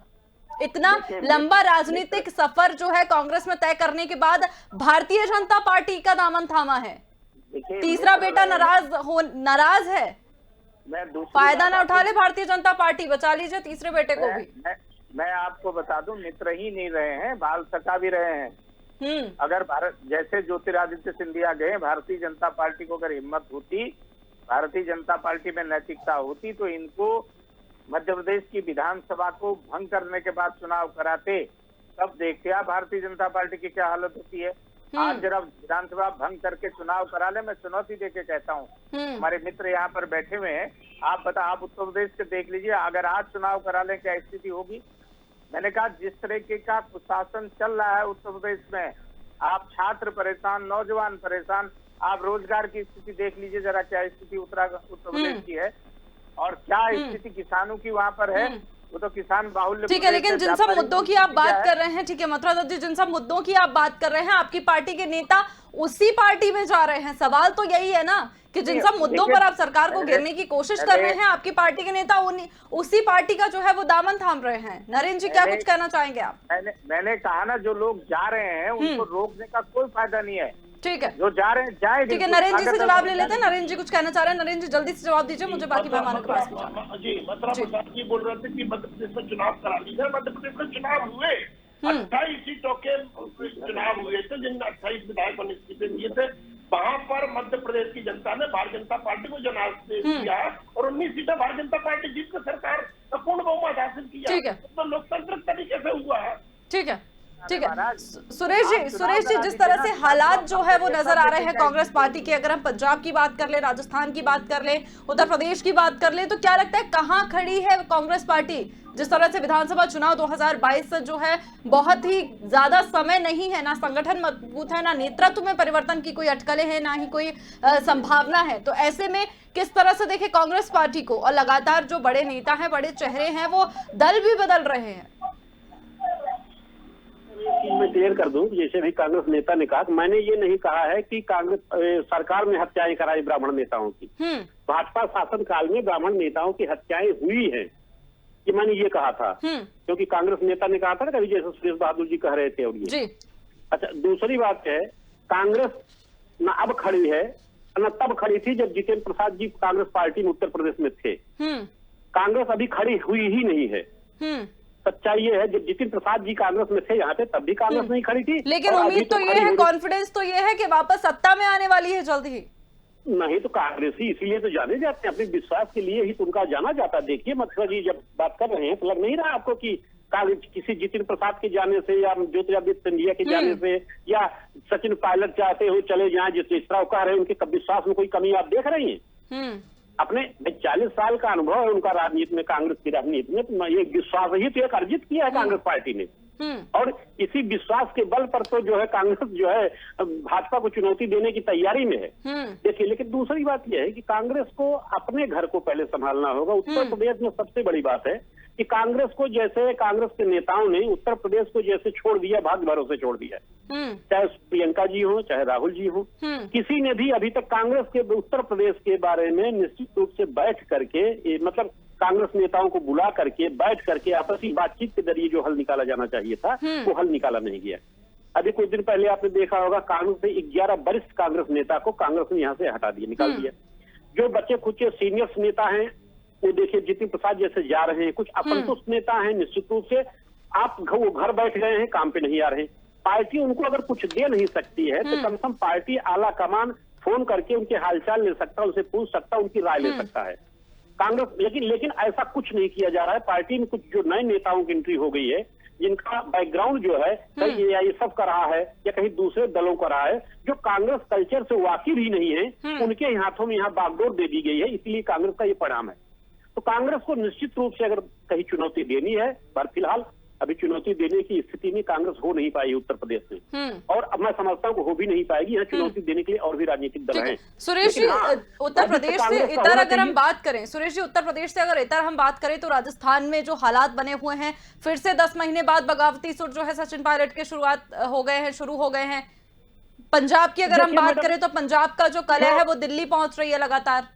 S1: इतना लंबा राजनीतिक सफर जो है कांग्रेस में तय करने के बाद भारतीय जनता पार्टी का दामन थामा है। तीसरा बेटा नाराज है, फायदा ना उठा ले भारतीय जनता पार्टी, बचा लीजिए तीसरे बेटे को भी।
S2: मैं आपको बता दूं, मित्र ही नहीं रहे हैं, बाल सका भी रहे हैं। अगर भारत जैसे ज्योतिरादित्य सिंधिया गए, भारतीय जनता पार्टी को अगर हिम्मत होती, भारतीय जनता पार्टी में नैतिकता होती, तो इनको मध्य प्रदेश की विधानसभा को भंग करने के बाद चुनाव कराते। तब देखते आप भारतीय जनता पार्टी की क्या हालत होती है। आज जरा विधानसभा भंग करके चुनाव करा ले, मैं चुनौती देके कहता हूँ। हमारे मित्र यहाँ पर बैठे हुए हैं, आप उत्तर प्रदेश के देख लीजिए, अगर आज चुनाव करा लें क्या स्थिति होगी। मैंने कहा जिस तरीके का कुशासन चल रहा है उत्तर प्रदेश में, आप छात्र परेशान, नौजवान परेशान, आप रोजगार की स्थिति देख लीजिए जरा, क्या स्थिति उत्तर प्रदेश की है और क्या स्थिति किसानों की वहां पर है। वो तो किसान बाहुल्य।
S1: ठीक है, लेकिन जिन सब मुद्दों की आप बात कर रहे हैं, ठीक है मथुरा दत्त जी, जिन सब मुद्दों की आप बात कर रहे हैं, आपकी पार्टी के नेता उसी पार्टी में जा रहे हैं। सवाल तो यही है ना कि जिन सब मुद्दों पर आप सरकार को घेरने की कोशिश कर रहे हैं, आपकी पार्टी के नेता उसी पार्टी का जो है वो दामन थाम रहे हैं। नरेंद्र जी, क्या कुछ कहना चाहेंगे आप?
S2: मैंने कहा ना, जो लोग जा रहे हैं उनको रोकने का कोई फायदा नहीं है।
S1: ठीक है,
S2: जो जा रहे हैं जाए।
S1: ठीक है, नरेंद्र जी से जवाब ले लेते हैं। नरेंद्र जी कुछ कहना चाह रहे हैं। नरेंद्र जी जल्दी से जवाब दीजिए, मुझे बाकी मेहमानों के पास भी
S4: जी, मथुरा प्रसाद जी बोल रहे थे कि मध्य प्रदेश में चुनाव करा लीजिए। मध्य प्रदेश में चुनाव हुए, 28 सीटों के चुनाव हुए थे, जिन 28 विधायकों ने इस्तीफे दिए थे। वहां पर मध्य प्रदेश की जनता ने भारतीय जनता पार्टी को जनादेश दिया और 19 सीटें भारतीय जनता पार्टी जीतकर सरकार का पूर्ण बहुमत हासिल किया।
S1: ठीक है,
S4: तो लोकतांत्रिक तरीके से हुआ है।
S1: ठीक है, ठीक है। सुरेश जी, जिस तरह से हालात जो है वो नजर आ रहे हैं कांग्रेस पार्टी के, अगर हम पंजाब की बात कर ले, राजस्थान की बात कर ले, उत्तर प्रदेश की बात कर ले, तो क्या लगता है कहां खड़ी है कांग्रेस पार्टी? जिस तरह से विधानसभा चुनाव 2022 जो है बहुत ही ज्यादा समय नहीं है, ना संगठन मजबूत है, ना नेतृत्व में परिवर्तन की कोई अटकलें हैं, ना ही कोई संभावना है। तो ऐसे में किस तरह से देखें कांग्रेस पार्टी को? और लगातार जो बड़े नेता हैं, बड़े चेहरे हैं, वो दल भी बदल रहे हैं।
S5: मैं क्लियर कर दूं, जैसे भी कांग्रेस नेता ने कहा, मैंने ये नहीं कहा है कि कांग्रेस सरकार में हत्याएं कराई ब्राह्मण नेताओं की। भाजपा शासन काल में ब्राह्मण नेताओं की हत्याएं हुई हैं, ये मैंने ये कहा था। क्योंकि कांग्रेस नेता ने कहा था ना कभी, जैसे सुरेश बहादुर जी कह रहे थे। और ये अच्छा, दूसरी बात है, कांग्रेस न अब खड़ी है न तब खड़ी थी जब जितेंद्र प्रसाद जी कांग्रेस पार्टी में उत्तर प्रदेश में थे। कांग्रेस अभी खड़ी हुई ही नहीं है। सच्चाई ये है, जब जितेंद्र प्रसाद जी कांग्रेस में थे यहाँ पे, तब भी कांग्रेस नहीं खड़ी थी।
S1: लेकिन उम्मीद तो ये है, कॉन्फिडेंस तो ये है कि वापस सत्ता में आने वाली है जल्द ही।
S5: नहीं तो कांग्रेसी इसीलिए तो जाने जाते हैं, अपने विश्वास के लिए ही तो उनका जाना जाता है। देखिए मथुरा जी, जब बात कर रहे हैं तो लग नहीं रहा आपको कि किसी जितेंद्र प्रसाद के जाने से या ज्योतिरादित्य सिंधिया के जाने से या सचिन पायलट चाहते हो चले जाएं, जिस तरह कह रहे हैं, उनके विश्वास में कोई कमी आप देख रही हैं? अपने 40 साल का अनुभव है उनका राजनीति में, कांग्रेस की राजनीति में, तो ये विश्वास ही तो एक अर्जित किया है कांग्रेस पार्टी ने। और इसी विश्वास के बल पर तो जो है कांग्रेस जो है भाजपा को चुनौती देने की तैयारी में है। देखिए, लेकिन दूसरी बात यह है कि कांग्रेस को अपने घर को पहले संभालना होगा। उत्तर प्रदेश में सबसे बड़ी बात है कि कांग्रेस को, जैसे कांग्रेस के नेताओं ने उत्तर प्रदेश को जैसे छोड़ दिया, भाग्य भरोसे छोड़ दिया, चाहे प्रियंका जी हो चाहे राहुल जी हो, किसी ने भी अभी तक कांग्रेस के उत्तर प्रदेश के बारे में निश्चित रूप से बैठ करके, मतलब कांग्रेस नेताओं को बुला करके बैठ करके आपसी बातचीत के जरिए जो हल निकाला जाना चाहिए था, वो हल निकाला नहीं गया। अभी कुछ दिन पहले आपने देखा होगा, कांग्रेस से 11 वरिष्ठ कांग्रेस नेता को कांग्रेस ने यहाँ से हटा दिया, निकाल दिया। जो बच्चे खुद के सीनियर नेता हैं, वो देखिए जितेंद्र प्रसाद जैसे जा रहे हैं। कुछ असंतुष्ट नेता हैं, निश्चित रूप से आप वो घर बैठ गए हैं, काम पे नहीं आ रहे हैं। पार्टी उनको अगर कुछ दे नहीं सकती है तो कम से कम पार्टी आला कमान फोन करके उनके हालचाल ले सकता, उनसे पूछ सकता, उनकी राय ले सकता है कांग्रेस। लेकिन ऐसा कुछ नहीं किया जा रहा है। पार्टी में कुछ जो नए नेताओं की एंट्री हो गई है, जिनका बैकग्राउंड जो है कहीं AISF का रहा है या कहीं दूसरे दलों का रहा है, जो कांग्रेस कल्चर से वाकिफ ही नहीं है, उनके हाथों में यहाँ बागडोर दे दी गई है। इसलिए कांग्रेस का ये परिणाम है। तो कांग्रेस को निश्चित रूप से अगर कहीं चुनौती देनी है, पर फिलहाल अभी चुनौती देने की स्थिति में कांग्रेस हो नहीं पाई उत्तर प्रदेश में, और अब मैं समझता हूँ कि हो भी नहीं पाएगी। यहाँ चुनौती देने के लिए और भी राजनीतिक दल हैं।
S1: सुरेश जी, उत्तर प्रदेश से इतर अगर हम बात करें, सुरेश जी उत्तर प्रदेश से अगर इतर हम बात करें, तो राजस्थान में जो हालात बने हुए हैं, फिर से 10 महीने बाद बगावती सुर जो है सचिन पायलट के शुरू हो गए हैं। पंजाब की अगर हम बात करें तो पंजाब का जो कलह है वो दिल्ली पहुंच रही है लगातार।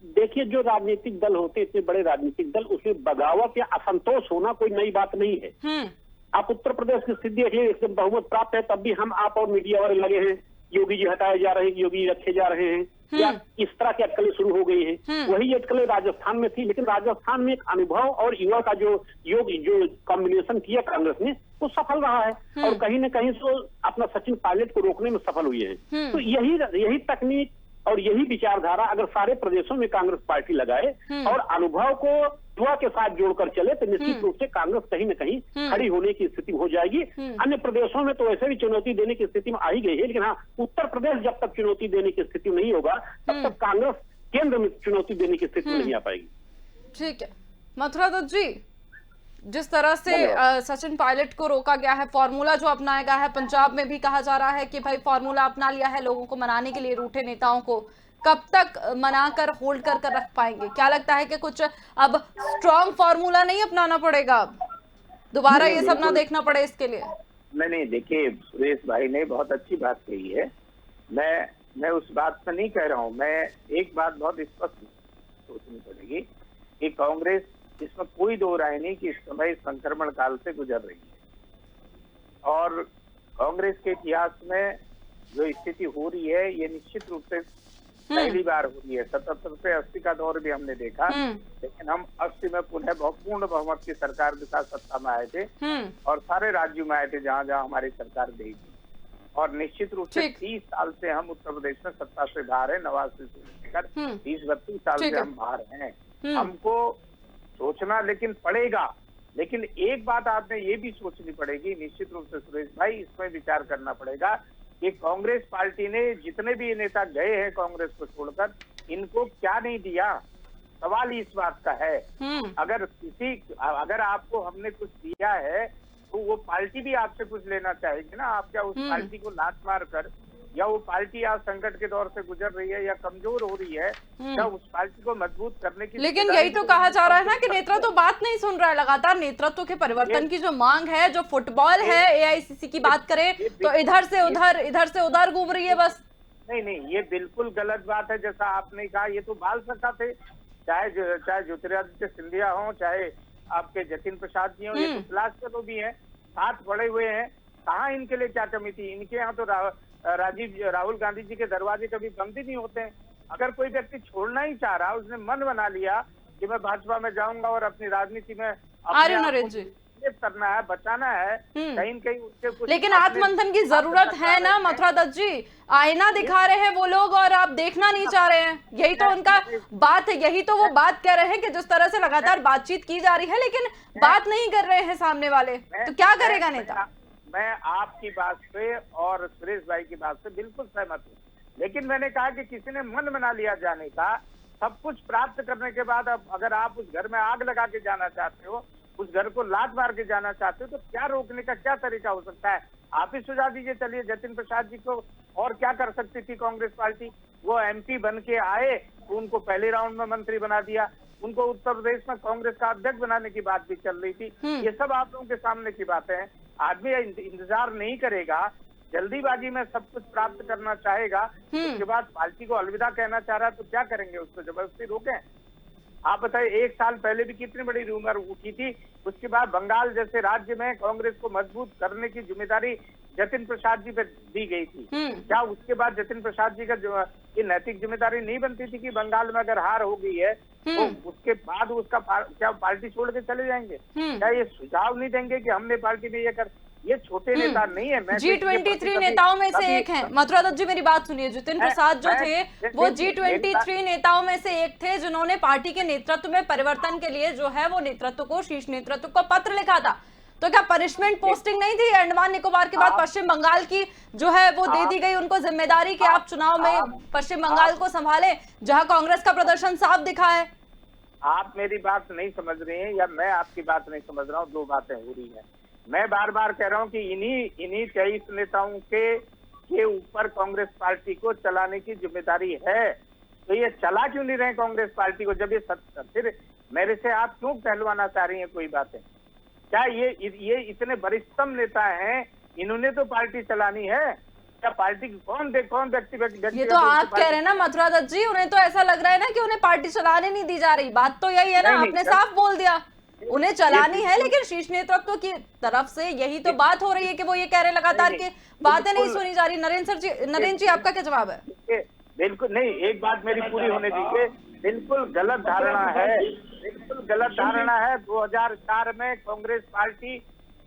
S5: देखिए, जो राजनीतिक दल होते हैं, इतने बड़े राजनीतिक दल, उसमें बगावत या असंतोष होना कोई नई बात नहीं है। आप उत्तर प्रदेश की स्थिति देखिए, एकदम बहुमत प्राप्त है, तब भी हम, आप और मीडिया वाले लगे हैं योगी जी हटाए जा रहे हैं, योगी रखे जा रहे हैं, या इस तरह की अटकलें शुरू हो गई हैं। वही अटकलें राजस्थान में थी, लेकिन राजस्थान में एक अनुभव और युवा का जो कॉम्बिनेशन किया कांग्रेस ने, वो सफल रहा है। और कहीं न कहीं से अपना सचिन पायलट को रोकने में सफल हुई है। तो यही तकनीक और यही विचारधारा अगर सारे प्रदेशों में कांग्रेस पार्टी लगाए और अनुभव को युवा के साथ जोड़कर चले, तो निश्चित रूप से कांग्रेस कहीं न कहीं खड़ी होने की स्थिति हो जाएगी। अन्य प्रदेशों में तो वैसे भी चुनौती देने की स्थिति में आ ही गई है, लेकिन हाँ, उत्तर प्रदेश जब तक चुनौती देने की स्थिति नहीं होगा, तब तक कांग्रेस केंद्र में चुनौती देने की स्थिति में नहीं आ पाएगी।
S1: ठीक है, मथुरा दत्त जी, जिस तरह से सचिन पायलट को रोका गया है, फॉर्मूला जो अपनाया गया है, पंजाब में भी कहा जा रहा है कि भाई फॉर्मूला अपना लिया है लोगों को मनाने के लिए, रूठे नेताओं को, कब तक मनाकर होल्ड कर रख पाएंगे? क्या लगता है कि कुछ अब स्ट्रॉन्ग फॉर्मूला नहीं अपनाना पड़ेगा, अब दोबारा ये सब ना देखना पड़े इसके लिए?
S2: नहीं, देखिए सुरेश भाई ने बहुत अच्छी बात कही है। मैं उस बात पर नहीं कह रहा हूँ। मैं एक बात बहुत स्पष्ट सोचनी पड़ेगी कि कांग्रेस, इसमें कोई दो राय नहीं कि इस समय संक्रमण काल से गुजर रही है और कांग्रेस के इतिहास में जो स्थिति हो रही है ये निश्चित रूप से पहली बार हो रही है। 77 से 80 का दौर भी हमने देखा, लेकिन हम 80 में पुनः पूर्ण बहुमत की सरकार के साथ सत्ता में आए थे और सारे राज्यों में आए थे जहाँ जहाँ हमारी सरकार गई थी। और निश्चित रूप से 30 साल से हम उत्तर प्रदेश में सत्ता से बाहर है, 89 से लेकर 30-32 साल से हम बाहर हैं। हमको सोचना लेकिन पड़ेगा, लेकिन एक बात आपने ये भी सोचनी पड़ेगी निश्चित रूप से सुरेश भाई, इसमें विचार करना पड़ेगा कि कांग्रेस पार्टी ने जितने भी नेता गए हैं कांग्रेस को छोड़कर, इनको क्या नहीं दिया। सवाल इस बात का है, अगर आपको हमने कुछ दिया है तो वो पार्टी भी आपसे कुछ लेना चाहेगी ना। आप क्या उस पार्टी को लात मार कर, या वो पार्टी आज संकट के दौर से गुजर रही है या कमजोर हो रही है, क्या उस पार्टी को मजबूत करने की? लेकिन
S1: यही तो कहा जा रहा है ना कि नेतृत्व तो बात नहीं सुन रहा है। लगातार नेतृत्व के परिवर्तन की जो मांग है, जो फुटबॉल है एआईसीसी की बात करें तो इधर से उधर घूम रही है बस।
S2: नहीं, ये बिल्कुल गलत बात है। जैसा आपने कहा, ये तो बाल सखा थे, चाहे ज्योतिरादित्य सिंधिया हो, चाहे आपके जतिन प्रसाद जी हो, ये तो क्लास के लोग भी हैं, साथ पड़े हुए हैं। कहाँ इनके लिए क्या कमी थी? इनके यहाँ तो राहुल गांधी जी के दरवाजे कभी बंद ही नहीं होते हैं। अगर कोई व्यक्ति छोड़ना ही चाह रहा, उसने मन बना लिया कि मैं भाजपा में जाऊंगा और अपनी राजनीति में करना है, बचाना है, कहीं कहीं उसके कुछ।
S1: लेकिन आत्ममंथन की जरूरत है ना मथुरा दत्त जी। आईना दिखा रहे हैं वो लोग और आप देखना नहीं चाह रहे हैं, यही तो उनका बात है। यही तो वो बात कह रहे हैं कि जिस तरह से लगातार बातचीत की जा रही है लेकिन बात नहीं कर रहे हैं सामने वाले, तो क्या करेगा नेता?
S2: मैं आपकी बात से और सुरेश भाई की बात से बिल्कुल सहमत हूँ, लेकिन मैंने कहा कि किसी ने मन बना लिया जाने का, सब कुछ प्राप्त करने के बाद अब अगर आप उस घर में आग लगा के जाना चाहते हो, उस घर को लात मार के जाना चाहते हो, तो क्या रोकने का क्या तरीका हो सकता है? आप ही सुझाव दीजिए। चलिए, जतिन प्रसाद जी को और क्या कर सकती थी कांग्रेस पार्टी? वो एमपी बन के आए तो उनको पहले राउंड में मंत्री बना दिया, उनको उत्तर प्रदेश में कांग्रेस का अध्यक्ष बनाने की बात भी चल रही थी। ये सब आप लोगों के सामने की बातें हैं। आदमी इंतजार नहीं करेगा, जल्दीबाजी में सब कुछ प्राप्त करना चाहेगा, उसके बाद पार्टी को अलविदा कहना चाह रहा है तो क्या करेंगे? उसको जबरदस्ती रोकें? आप बताइए, 1 साल पहले भी कितनी बड़ी रूमर उठी थी, उसके बाद बंगाल जैसे राज्य में कांग्रेस को मजबूत करने की जिम्मेदारी जतिन प्रसाद जी पे दी गई थी। क्या उसके बाद जतिन प्रसाद जी का जो ये नैतिक जिम्मेदारी नहीं बनती थी कि बंगाल में अगर हार हो गई है तो उसके बाद उसका क्या पार्टी छोड़ के चले जाएंगे? क्या ये सुझाव नहीं देंगे कि हमने पार्टी में ये छोटे नेता नहीं है?
S1: G23 नेताओं में से एक है। मथुरा दत्त जी, मेरी बात सुनिए। जतिन प्रसाद जो थे वो G23 नेताओं में से एक थे जिन्होंने पार्टी के नेतृत्व में परिवर्तन के लिए जो है वो नेतृत्व को, शीर्ष नेतृत्व को पत्र लिखा था। तो क्या पनिशमेंट पोस्टिंग नहीं थी? अंडमान निकोबार के बाद पश्चिम बंगाल की जो है वो दे दी गई उनको जिम्मेदारी कि आप चुनाव में पश्चिम बंगाल को संभालें, जहां कांग्रेस का प्रदर्शन साफ दिखा है।
S2: आप मेरी बात नहीं समझ रहे हैं या मैं आपकी बात नहीं समझ रहा हूँ? दो बातें हो रही है। मैं बार बार कह रहा हूँ कि इन्हीं 23 नेताओं के ऊपर कांग्रेस पार्टी को चलाने की जिम्मेदारी है। तो ये चला क्यों नहीं रहे कांग्रेस पार्टी को? जब ये फिर मेरे से आप क्यों कहलवाना चाह रही हैं कोई बातें? क्या ये इतने वरिष्ठतम नेता हैं, इन्होंने तो पार्टी चलानी है? क्या पार्टी कौन व्यक्ति
S1: ये तो आप कह रहे हैं ना मथुरा दत्त जी, उन्हें तो ऐसा लग रहा है ना कि उन्हें पार्टी चलाने नहीं दी जा रही। बात तो यही है ना, आपने साफ बोल दिया उन्हें चलानी है, लेकिन शीर्ष नेतृत्व की तरफ से यही तो बात हो रही है कि वो ये कह रहे लगातार की बातें नहीं सुनी जा रही। नरेंद्र जी आपका क्या जवाब है?
S2: बिल्कुल नहीं, एक बात मेरी पूरी होने दीजिए। बिल्कुल गलत धारणा है, बिल्कुल गलत धारणा है। 2004 में कांग्रेस पार्टी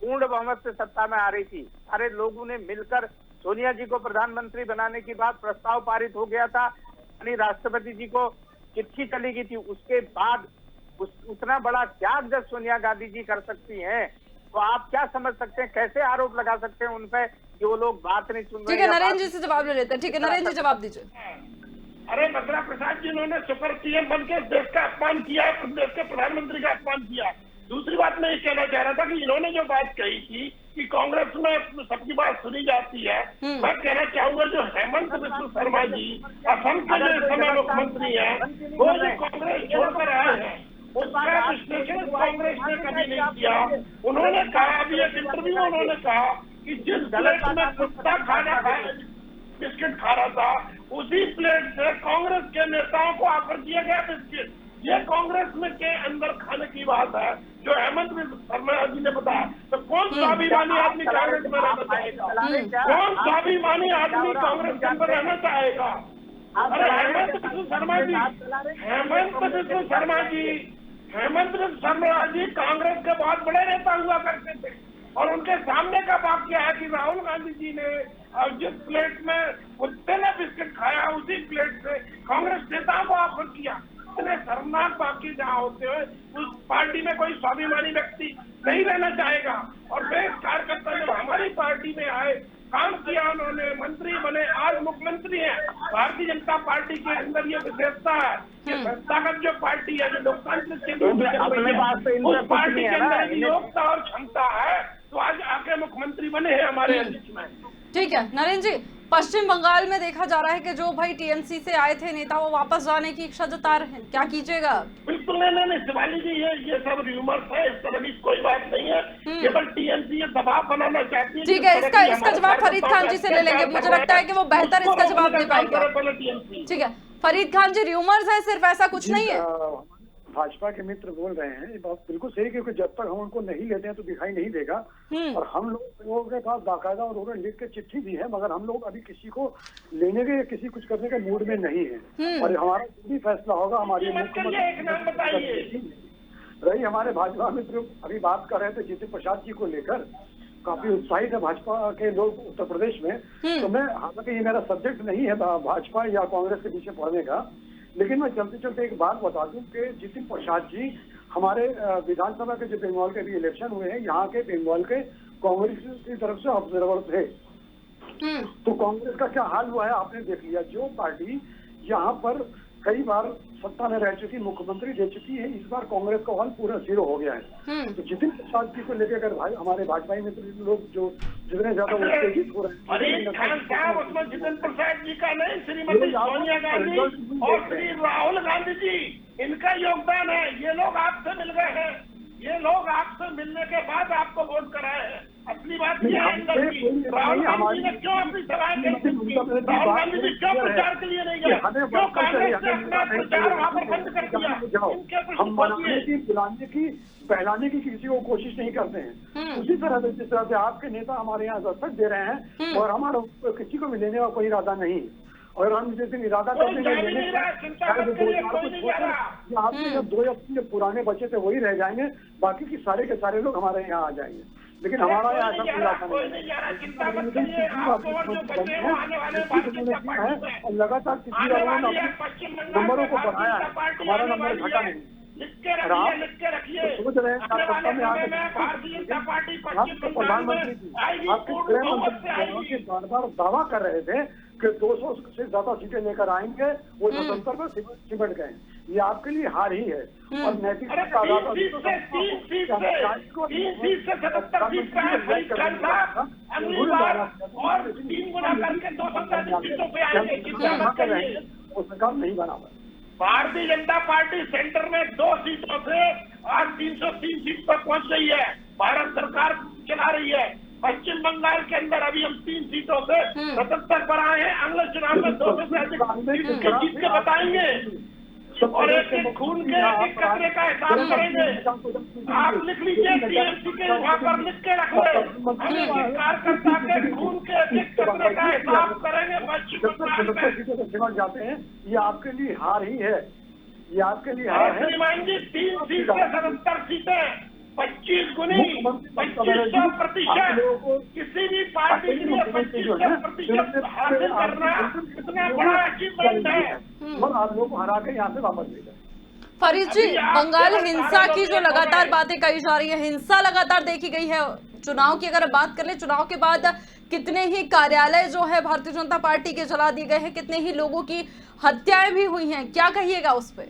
S2: पूर्ण बहुमत से सत्ता में आ रही थी। सारे लोगों ने मिलकर सोनिया जी को प्रधानमंत्री बनाने की बात प्रस्ताव पारित हो गया था, यानी राष्ट्रपति जी को चिट्ठी चली गई थी। उसके बाद उतना बड़ा त्याग जब सोनिया गांधी जी कर सकती हैं, तो आप क्या समझ सकते हैं? कैसे आरोप लगा सकते हैं उन पे कि वो लोग बात नहीं सुन रहे?
S1: ठीक है, नरेंद्र जी से जवाब ले लेते हैं। ठीक है, नरेंद्र जी जवाब दीजिए।
S4: अरे मथुरा प्रसाद जी, इन्होंने सुपर सीएम बनकर देश का अपमान किया, देश के प्रधानमंत्री का अपमान किया। दूसरी बात मैं ये कहना चाह रहा था कि इन्होंने जो बात कही थी कि कांग्रेस में सबकी बात सुनी जाती है। मैं कहना चाहूंगा जो हेमंत बिस्व शर्मा जी असम के जो इस समय मुख्यमंत्री हैं, वो जो कांग्रेस छोड़कर आए हैं उसका विश्लेषण कांग्रेस ने कभी नहीं किया। उन्होंने कहा, अभी एक इंटरव्यू में उन्होंने कहा कि जिस प्लेट में कुत्ता खाना बिस्किट खा रहा था उसी प्लेट से कांग्रेस के नेताओं को ऑफर किया गया बिस्किट। ये कांग्रेस में के अंदर खाने की बात है जो हेमंत बिस्व शर्मा जी ने बताया। तो कौन स्वाभिमानी आदमी कांग्रेस में रहना चाहेगा? कौन स्वाभिमानी आदमी कांग्रेस के अंदर रहना चाहेगा? अरे हेमंत बिस्व शर्मा जी कांग्रेस के बहुत बड़े नेता हुआ करते थे और उनके सामने का वाक्य है कि राहुल गांधी जी ने जिस प्लेट में कुत्ते ने बिस्किट खाया उसी प्लेट से कांग्रेस नेताओं को ऑफर किया। इतने शर्मनाक वाक्य जहाँ होते हुए उस पार्टी में कोई स्वाभिमानी व्यक्ति नहीं रहना चाहेगा। और वे कार्यकर्ता जब हमारी पार्टी में आए, काम किया, उन्होंने मंत्री बने, आज मुख्यमंत्री हैं। भारतीय जनता पार्टी के अंदर ये विशेषता है कि संस्थागत जो पार्टी है, जो लोकतांत्रिक के उस पार्टी के अंदर योग्यता और क्षमता है, तो आज आके मुख्यमंत्री बने हैं हमारे बीच में।
S1: ठीक है नरेंद्र जी, पश्चिम बंगाल में देखा जा रहा है कि जो भाई टीएमसी से आए थे नेता वो वापस जाने की इच्छा जता रहे हैं, क्या कीजिएगा?
S4: बिल्कुल नहीं शिवाली जी, ये सब रूमर्स है, इस तरह की कोई बात नहीं है। केवल टीएमसी ये दबाव बनाना चाहती है।
S1: ठीक है, इसका जवाब फरीद खान जी से ले लेंगे। मुझे लगता है कि वो बेहतर इसका जवाब दे पाएंगे। ठीक है फरीद खान जी, रूमर्स है, सिर्फ ऐसा कुछ नहीं है।
S3: भाजपा के मित्र बोल रहे हैं, ये बात बिल्कुल सही, क्योंकि जब तक हम उनको नहीं लेते हैं तो दिखाई नहीं देगा। और हम लोगों के पास बाकायदा और उन्होंने लिख के चिट्ठी दी है, मगर हम लोग अभी किसी को लेने के या किसी कुछ करने के मूड में नहीं है। और हमारा जो भी फैसला होगा, हमारी रही हमारे भाजपा मित्र अभी बात कर रहे थे जितिन प्रसाद जी को लेकर, काफी उत्साहित है भाजपा के लोग उत्तर प्रदेश में। तो मैं, हालांकि ये मेरा सब्जेक्ट नहीं है भाजपा या कांग्रेस के पीछे पढ़ने का, लेकिन मैं चलते चलते एक बात बता दूं कि जितिन प्रसाद जी हमारे विधानसभा के जो बंगाल के भी इलेक्शन हुए हैं, यहाँ के बंगाल के कांग्रेस की तरफ से ऑब्जर्वर थे। तो कांग्रेस का क्या हाल हुआ है आपने देख लिया। जो पार्टी यहाँ पर कई बार सत्ता में रह चुकी, मुख्यमंत्री दे चुकी है, इस बार कांग्रेस का हाल पूरा जीरो हो गया है। तो जितिन प्रसाद जी को लेकर अगर भाई हमारे भाजपा मित्र लोग जो जितने ज्यादा उत्तेजित हो रहे हैं,
S4: उसमें जितिन प्रसाद जी का नहीं, श्रीमती सोनिया गांधी और श्री राहुल गांधी जी, इनका योगदान है। ये लोग आपसे मिल गए हैं, ये लोग आपसे मिलने के बाद आपको वोट कराए हैं। असली बात यह है अंदर की, राहुल गांधी ने क्यों अपनी सभाएं राहुल गांधी जी क्यों प्रचार के लिए नहीं गए, क्यों कांग्रेस ने अपना प्रचार वहाँ पर बंद कर दिया?
S3: हम मनाने की, बुलाने की, पहलाने की किसी को कोशिश नहीं करते हैं। उसी तरह से जिस तरह से आपके नेता हमारे यहाँ दस्तक दे रहे हैं और हमारा किसी को भी लेने का कोई इरादा नहीं। और हम जिस दिन इरादा करते हैं आपके जब 2 या 3 पुराने बचे थे वही रह जाएंगे, बाकी की सारे के सारे लोग हमारे यहाँ आ जाएंगे। लेकिन हमारा यहाँ ऐसा कोई इरादा नहीं है। लगातार किसी नंबरों को बढ़ाया है, हमारा नंबर घटा नहीं। सोच रहे हैं प्रधानमंत्री जी, आपके गृह मंत्री बार बार दावा कर रहे थे कि 200 से ज्यादा सीटें लेकर आएंगे, वो 77 में सिमट गए। ये आपके लिए हार ही है। और नैतिक वो सरकार नहीं बना पाई।
S4: भारतीय जनता पार्टी सेंटर में 2 सीटों से आज 303 सीट पर पहुंच गई है। भारत सरकार चला रही है। पश्चिम बंगाल के अंदर अभी हम 3 सीटों से 77 पर आए हैं। अगले चुनाव में 200 से अधिक जीत के बताएंगे और एक खून के एक कचरे का हिसाब करेंगे। आप लिख लीजिए, टीएमसी के वहाँ पर लिख के रख ले, कार्यकर्ता के खून के एक कचरे का हिसाब करेंगे।
S3: सिमट जाते हैं, ये आपके लिए हार ही है, ये आपके लिए हार है।
S4: श्रीमान जी 3 सीट से 77 सीटें, 25 गुनी 2500%। किसी भी पार्टी के लिए 25% हासिल करना कितना बड़ा अचीवमेंट है।
S3: और आप लोगों को हरा के यहाँ से वापस ले जाए।
S1: फरीद जी, बंगाल हिंसा की जो लगातार बातें कही जा रही है, हिंसा लगातार देखी गई है। चुनाव की अगर बात कर ले, चुनाव के बाद कितने ही कार्यालय जो है भारतीय जनता पार्टी के जला दिए गए हैं, कितने ही लोगों की हत्याएं भी हुई हैं, क्या कहिएगा उस पर?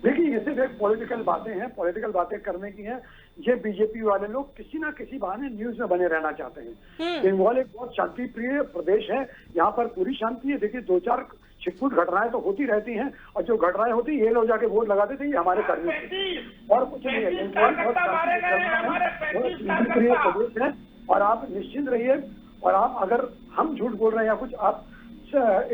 S3: देखिए, ये सिर्फ एक पॉलिटिकल बातें हैं, पॉलिटिकल बातें करने की हैं। ये बीजेपी वाले लोग किसी ना किसी बहाने न्यूज में बने रहना चाहते हैं। बंगाल एक बहुत शांति प्रिय प्रदेश है, यहाँ पर पूरी शांति है। देखिए 2-4 छिटपुट घटनाएं तो होती रहती हैं, और जो घटनाएं होती है ये लोग जाके वोट लगाते थे, ये हमारे कर्मी थे और कुछ नहीं है। बंगाल बहुत शांति प्रिय प्रदेश है और आप निश्चिंत रहिए। और आप अगर हम झूठ बोल रहे हैं या कुछ, आप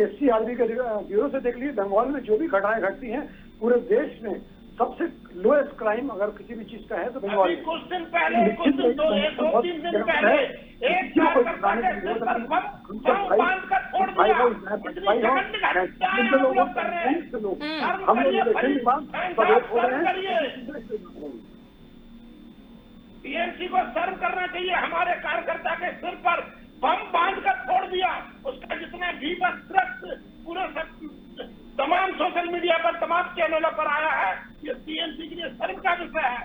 S3: SCRB के ब्यूरो से देख लीजिए, बंगाल में जो भी घटनाएं घटती हैं पूरे देश में सबसे लोएस्ट क्राइम अगर किसी भी चीज का है तो बंगाल में।
S4: कुछ दिन पहले, कुछ दिन 2-3 दिन पहले एक टीएमसी को सर्व करना चाहिए। हमारे कार्यकर्ता के सिर पर बम बांध कर छोड़ दिया, उसका जितना बीभत्स पूरे तमाम सोशल मीडिया पर, तमाम चैनलों पर आया है, ये टीएमसी के लिए सर्व का विषय है।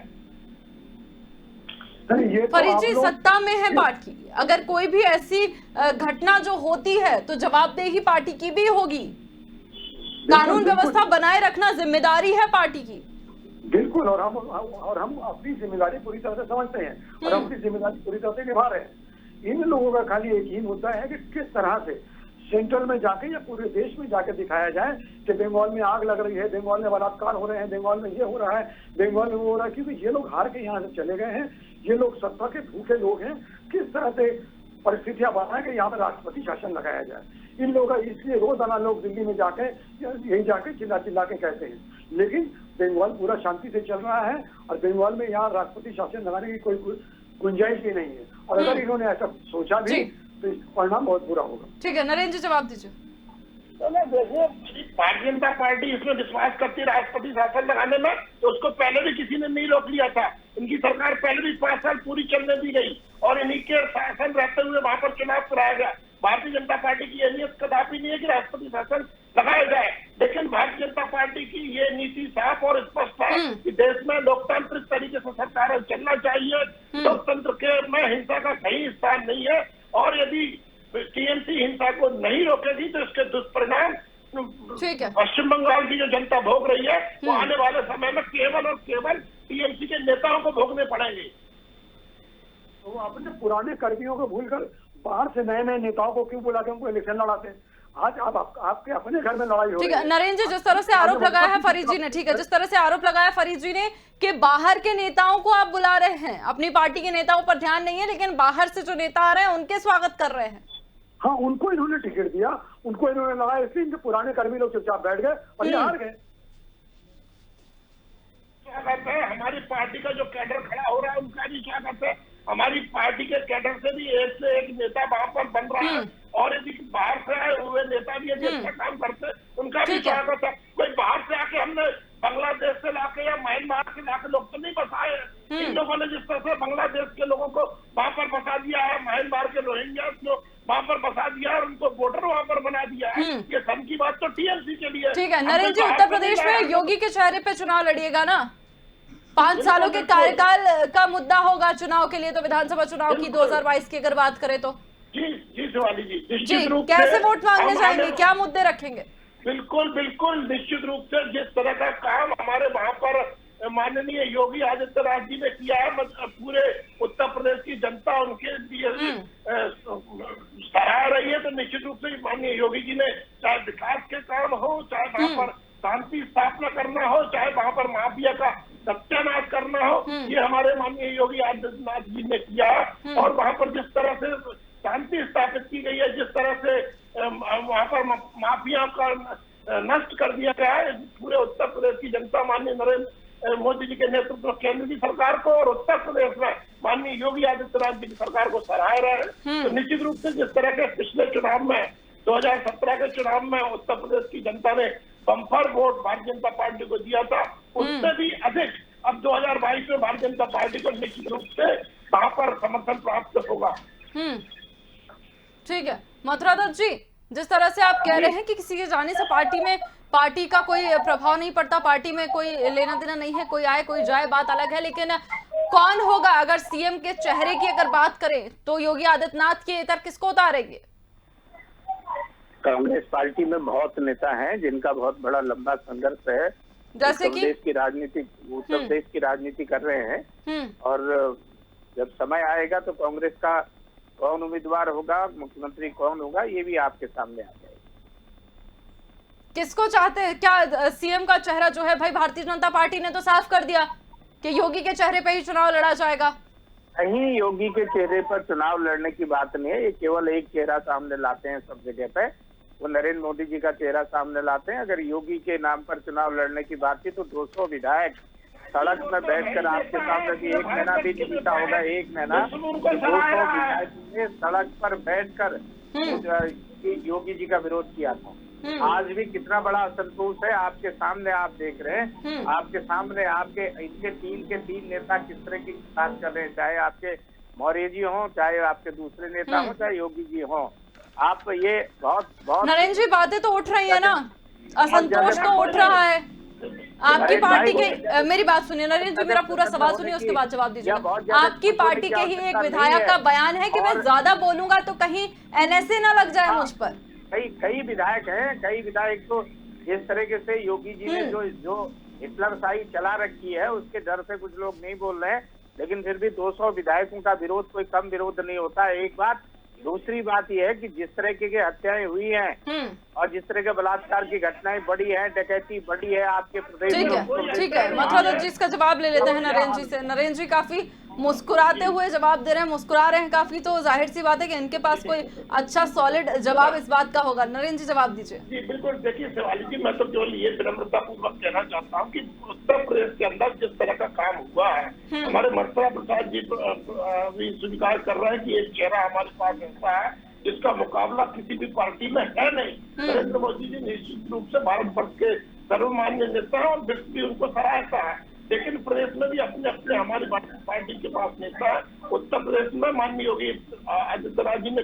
S1: फरीद जी, सत्ता में है पार्टी, अगर कोई भी ऐसी घटना जो होती है तो जवाबदेही पार्टी की भी होगी। कानून व्यवस्था बनाए रखना जिम्मेदारी है पार्टी की।
S3: बिल्कुल, और हम अपनी जिम्मेदारी पूरी तरह से समझते हैं और हम अपनी जिम्मेदारी पूरी तरह से निभा रहे हैं। इन लोगों का खाली एक ही मुद्दा है कि किस तरह से सेंट्रल में जाके या पूरे देश में जाके दिखाया जाए कि बंगाल में आग लग रही है, बंगाल में बलात्कार हो रहे हैं, बंगाल में ये हो रहा है, बंगाल में वो हो रहा है, क्योंकि ये लोग हार के यहाँ से चले गए हैं। ये लोग सत्ता के भूखे लोग हैं। किस तरह से परिस्थितियां बनाए कि यहाँ पर राष्ट्रपति शासन लगाया जाए, इन लोगों का इसलिए रोजाना लोग दिल्ली में जाके यही जाके चिल्ला चिल्ला के कहते हैं। लेकिन बंगाल पूरा शांति से चल रहा है और बंगाल में यहाँ राष्ट्रपति शासन लगाने की कोई गुंजाइश भी नहीं है। और अगर इन्होंने ऐसा सोचा भी तो इसका परिणाम बहुत बुरा होगा।
S1: ठीक है, नरेंद्र जी जवाब दीजिए।
S4: देखिए, भारतीय जनता पार्टी इसमें विश्वास करती है राष्ट्रपति शासन लगाने में, तो उसको पहले भी किसी ने नहीं रोक लिया था। इनकी सरकार पहले भी 5 साल पूरी चलने दी गई और इन्हीं के शासन रहते हुए वहां पर चुनाव कराया गया। भारतीय जनता पार्टी की अहमियत कदापि नहीं है कि राष्ट्रपति शासन लगाया जाए, लेकिन भारतीय जनता पार्टी की ये नीति साफ और स्पष्ट है कि देश में लोकतांत्रिक तरीके से सरकार चलना चाहिए। लोकतंत्र के में हिंसा का कहीं स्थान नहीं है, और यदि टीएमसी हिंसा को नहीं रोकेगी तो इसके दुष्परिणाम पश्चिम बंगाल की जो जनता भोग रही है वो आने वाले समय में केवल और केवल टीएमसी के नेताओं को भोगने पड़ेंगे।
S3: तो आपने पुराने कर्मियों को भूलकर बाहर से नए नए नेताओं को क्यों बुला के उनको इलेक्शन लड़ाते हैं? आज आप आपके अपने घर में लड़ाई हो रही है।
S1: ठीक है नरेंद्र जी, जिस तरह से आरोप लगाया है फरीद जी ने, ठीक है, जिस तरह से आरोप लगाया फरीद जी ने कि बाहर के नेताओं को आप बुला रहे हैं, अपनी पार्टी के नेताओं पर ध्यान नहीं है, लेकिन बाहर से जो नेता आ रहे हैं उनके स्वागत कर रहे हैं।
S3: हाँ, उनको इन्होंने टिकट दिया, उनको इन्होंने लगाया, इसलिए इनके पुराने कर्मी लोग चुपचाप बैठ गए और ये हार गए।
S4: स्वागत है, हमारी पार्टी का जो कैडर खड़ा हो रहा है उनका भी स्वागत है। हमारी पार्टी के कैडर से भी एक से एक नेता वहां पर बन रहा है, और यदि बाहर से आए हुए नेता भी यदि अच्छा काम करते हैं उनका भी स्वागत है। कोई बाहर से आके हमने बांग्लादेश से लाके या म्यांमार से लाके लोग तो नहीं बसाए। इन लोगों ने जिस तरह से बांग्लादेश के लोगों को वहां पर बसा दिया है, म्यांमार के रोहिंग्या को वहां पर बसा दिया और उनको वोटर वहां पर बना दिया है, ये सन की बात तो टीएमसी के लिए।
S1: ठीक है नरेंद्र जी, उत्तर प्रदेश में योगी के चेहरे पे चुनाव लड़िएगा ना? 5 सालों के कार्यकाल का मुद्दा होगा चुनाव के लिए, तो विधानसभा चुनाव की 2022 की अगर बात करें तो
S4: जी शिवाली जी,
S1: निश्चित रूप से कैसे वोट मांगने जाएंगे, क्या मुद्दे रखेंगे?
S4: बिल्कुल निश्चित रूप से जिस तरह का काम हमारे वहाँ पर माननीय योगी आदित्यनाथ जी ने किया है, पूरे उत्तर प्रदेश की जनता उनके लिए सराह रही है, तो निश्चित रूप से माननीय योगी जी ने चाहे विकास के काम हो, चाहे वहाँ पर शांति स्थापना करना हो, चाहे वहाँ पर माफिया का सत्यानाश करना हो, ये हमारे माननीय योगी आदित्यनाथ जी ने किया है। और वहाँ पर जिस तरह से शांति स्थापित की गई है, जिस तरह से वहाँ पर माफिया का नष्ट कर दिया गया है, पूरे उत्तर प्रदेश की जनता माननीय नरेंद्र मोदी जी के नेतृत्व में केंद्र की सरकार को और उत्तर प्रदेश में माननीय योगी आदित्यनाथ जी की सरकार को सराह रहे हैं। तो निश्चित रूप से जिस तरह के पिछले चुनाव में 2017 के चुनाव में उत्तर प्रदेश की जनता ने bumper vote Bharatiya Janata party को दिया था, उससे भी अधिक अब 2022 में भारतीय जनता पार्टी को निश्चित रूप से वहां पर समर्थन प्राप्त होगा।
S1: ठीक है मथुरा दत्त जी, जिस तरह से आप कह रहे हैं कि किसी के जाने से पार्टी का कोई प्रभाव नहीं पड़ता, पार्टी में कोई लेना देना नहीं है, कोई आए कोई जाए बात अलग है, लेकिन कौन होगा अगर सीएम के चेहरे की अगर बात करें तो योगी आदित्यनाथ के इतर किसको उतारेंगे?
S2: कांग्रेस पार्टी में बहुत नेता हैं जिनका बहुत बड़ा लंबा संघर्ष है
S1: जैसे कि
S2: उत्तर प्रदेश की राजनीति कर रहे हैं। और जब समय आएगा तो कांग्रेस का कौन उम्मीदवार होगा, मुख्यमंत्री कौन होगा, ये भी आपके सामने आ जाएगा।
S1: किसको चाहते हैं? क्या सीएम का चेहरा जो है भाई, भारतीय जनता पार्टी ने तो साफ कर दिया कि योगी के चेहरे पे ही चुनाव लड़ा जाएगा।
S2: कहीं योगी के चेहरे पर चुनाव लड़ने की बात नहीं है, ये केवल एक चेहरा सामने लाते हैं सब जगह पे, वो नरेंद्र मोदी जी का चेहरा सामने लाते हैं। अगर योगी के नाम पर चुनाव लड़ने की बात थी तो 200 विधायक सड़क में बैठकर आपके सामने भी 1 महीना भी नहीं बीता होगा, 1 महीना 200 विधायक ने सड़क पर बैठकर योगी जी का विरोध किया था। आज भी कितना बड़ा असंतोष है आपके सामने, आप देख रहे हैं। आपके सामने आपके इनके 3 के 3 नेता किस तरह की बात कर रहे हैं, चाहे आपके मौर्य जी हों, चाहे आपके दूसरे नेता हों, चाहे योगी जी हों। आप ये बहुत
S1: नरेंद्र जी, बातें तो उठ रही है ना, असंतोष तो उठ रहा है आपकी पार्टी के। मेरी बात सुनिए नरेंद्र जी, मेरा पूरा सवाल सुनिए, उसके बाद जवाब दीजिए। आपकी पार्टी के ही एक विधायक का बयान है कि मैं ज्यादा बोलूंगा तो कहीं एनएसए ना लग जाए मुझ पर।
S2: कई विधायक हैं, कई विधायक तो जिस तरीके से योगी जी ने जो हिटलरशाही चला रखी है उसके डर से कुछ लोग नहीं बोल रहे हैं, लेकिन फिर भी 200 विधायकों का विरोध कोई कम विरोध नहीं होता है। एक बात, दूसरी बात यह है कि जिस तरह की हत्याएं हुई हैं और जिस तरह के बलात्कार की घटनाएं बढ़ी है, डकैती बढ़ी है आपके प्रदेश में।
S1: ठीक है मथुरा दत्त जी, इसका जवाब ले लेते हैं नरेंद्र जी से। नरेंद्र जी काफी मुस्कुराते हुए जवाब दे रहे हैं, मुस्कुरा रहे हैं काफी, तो जाहिर सी बात है कि इनके पास कोई अच्छा सॉलिड जवाब इस बात का होगा। नरेंद्र जी जवाब दीजिए।
S4: जी बिल्कुल, देखिए शिवाली जी, मैं तो केवल ये विनम्रता पूर्वक कहना चाहता हूँ कि उत्तर प्रदेश के अंदर जिस तरह का काम हुआ है, हमारे मथुरा प्रसाद जी भी स्वीकार कर रहे हैं कि एक चेहरा हमारे पास ऐसा है जिसका मुकाबला किसी भी पार्टी में है नहीं। नरेंद्र मोदी जी निश्चित रूप से भारत वर्ष के सर्वमान्य नेता है और विश्व भी उनको सराहता है। लेकिन प्रदेश में भी अपने अपने हमारी पार्टी के पास नेता है। उत्तर प्रदेश में माननीय योगी आदित्यनाथ जी ने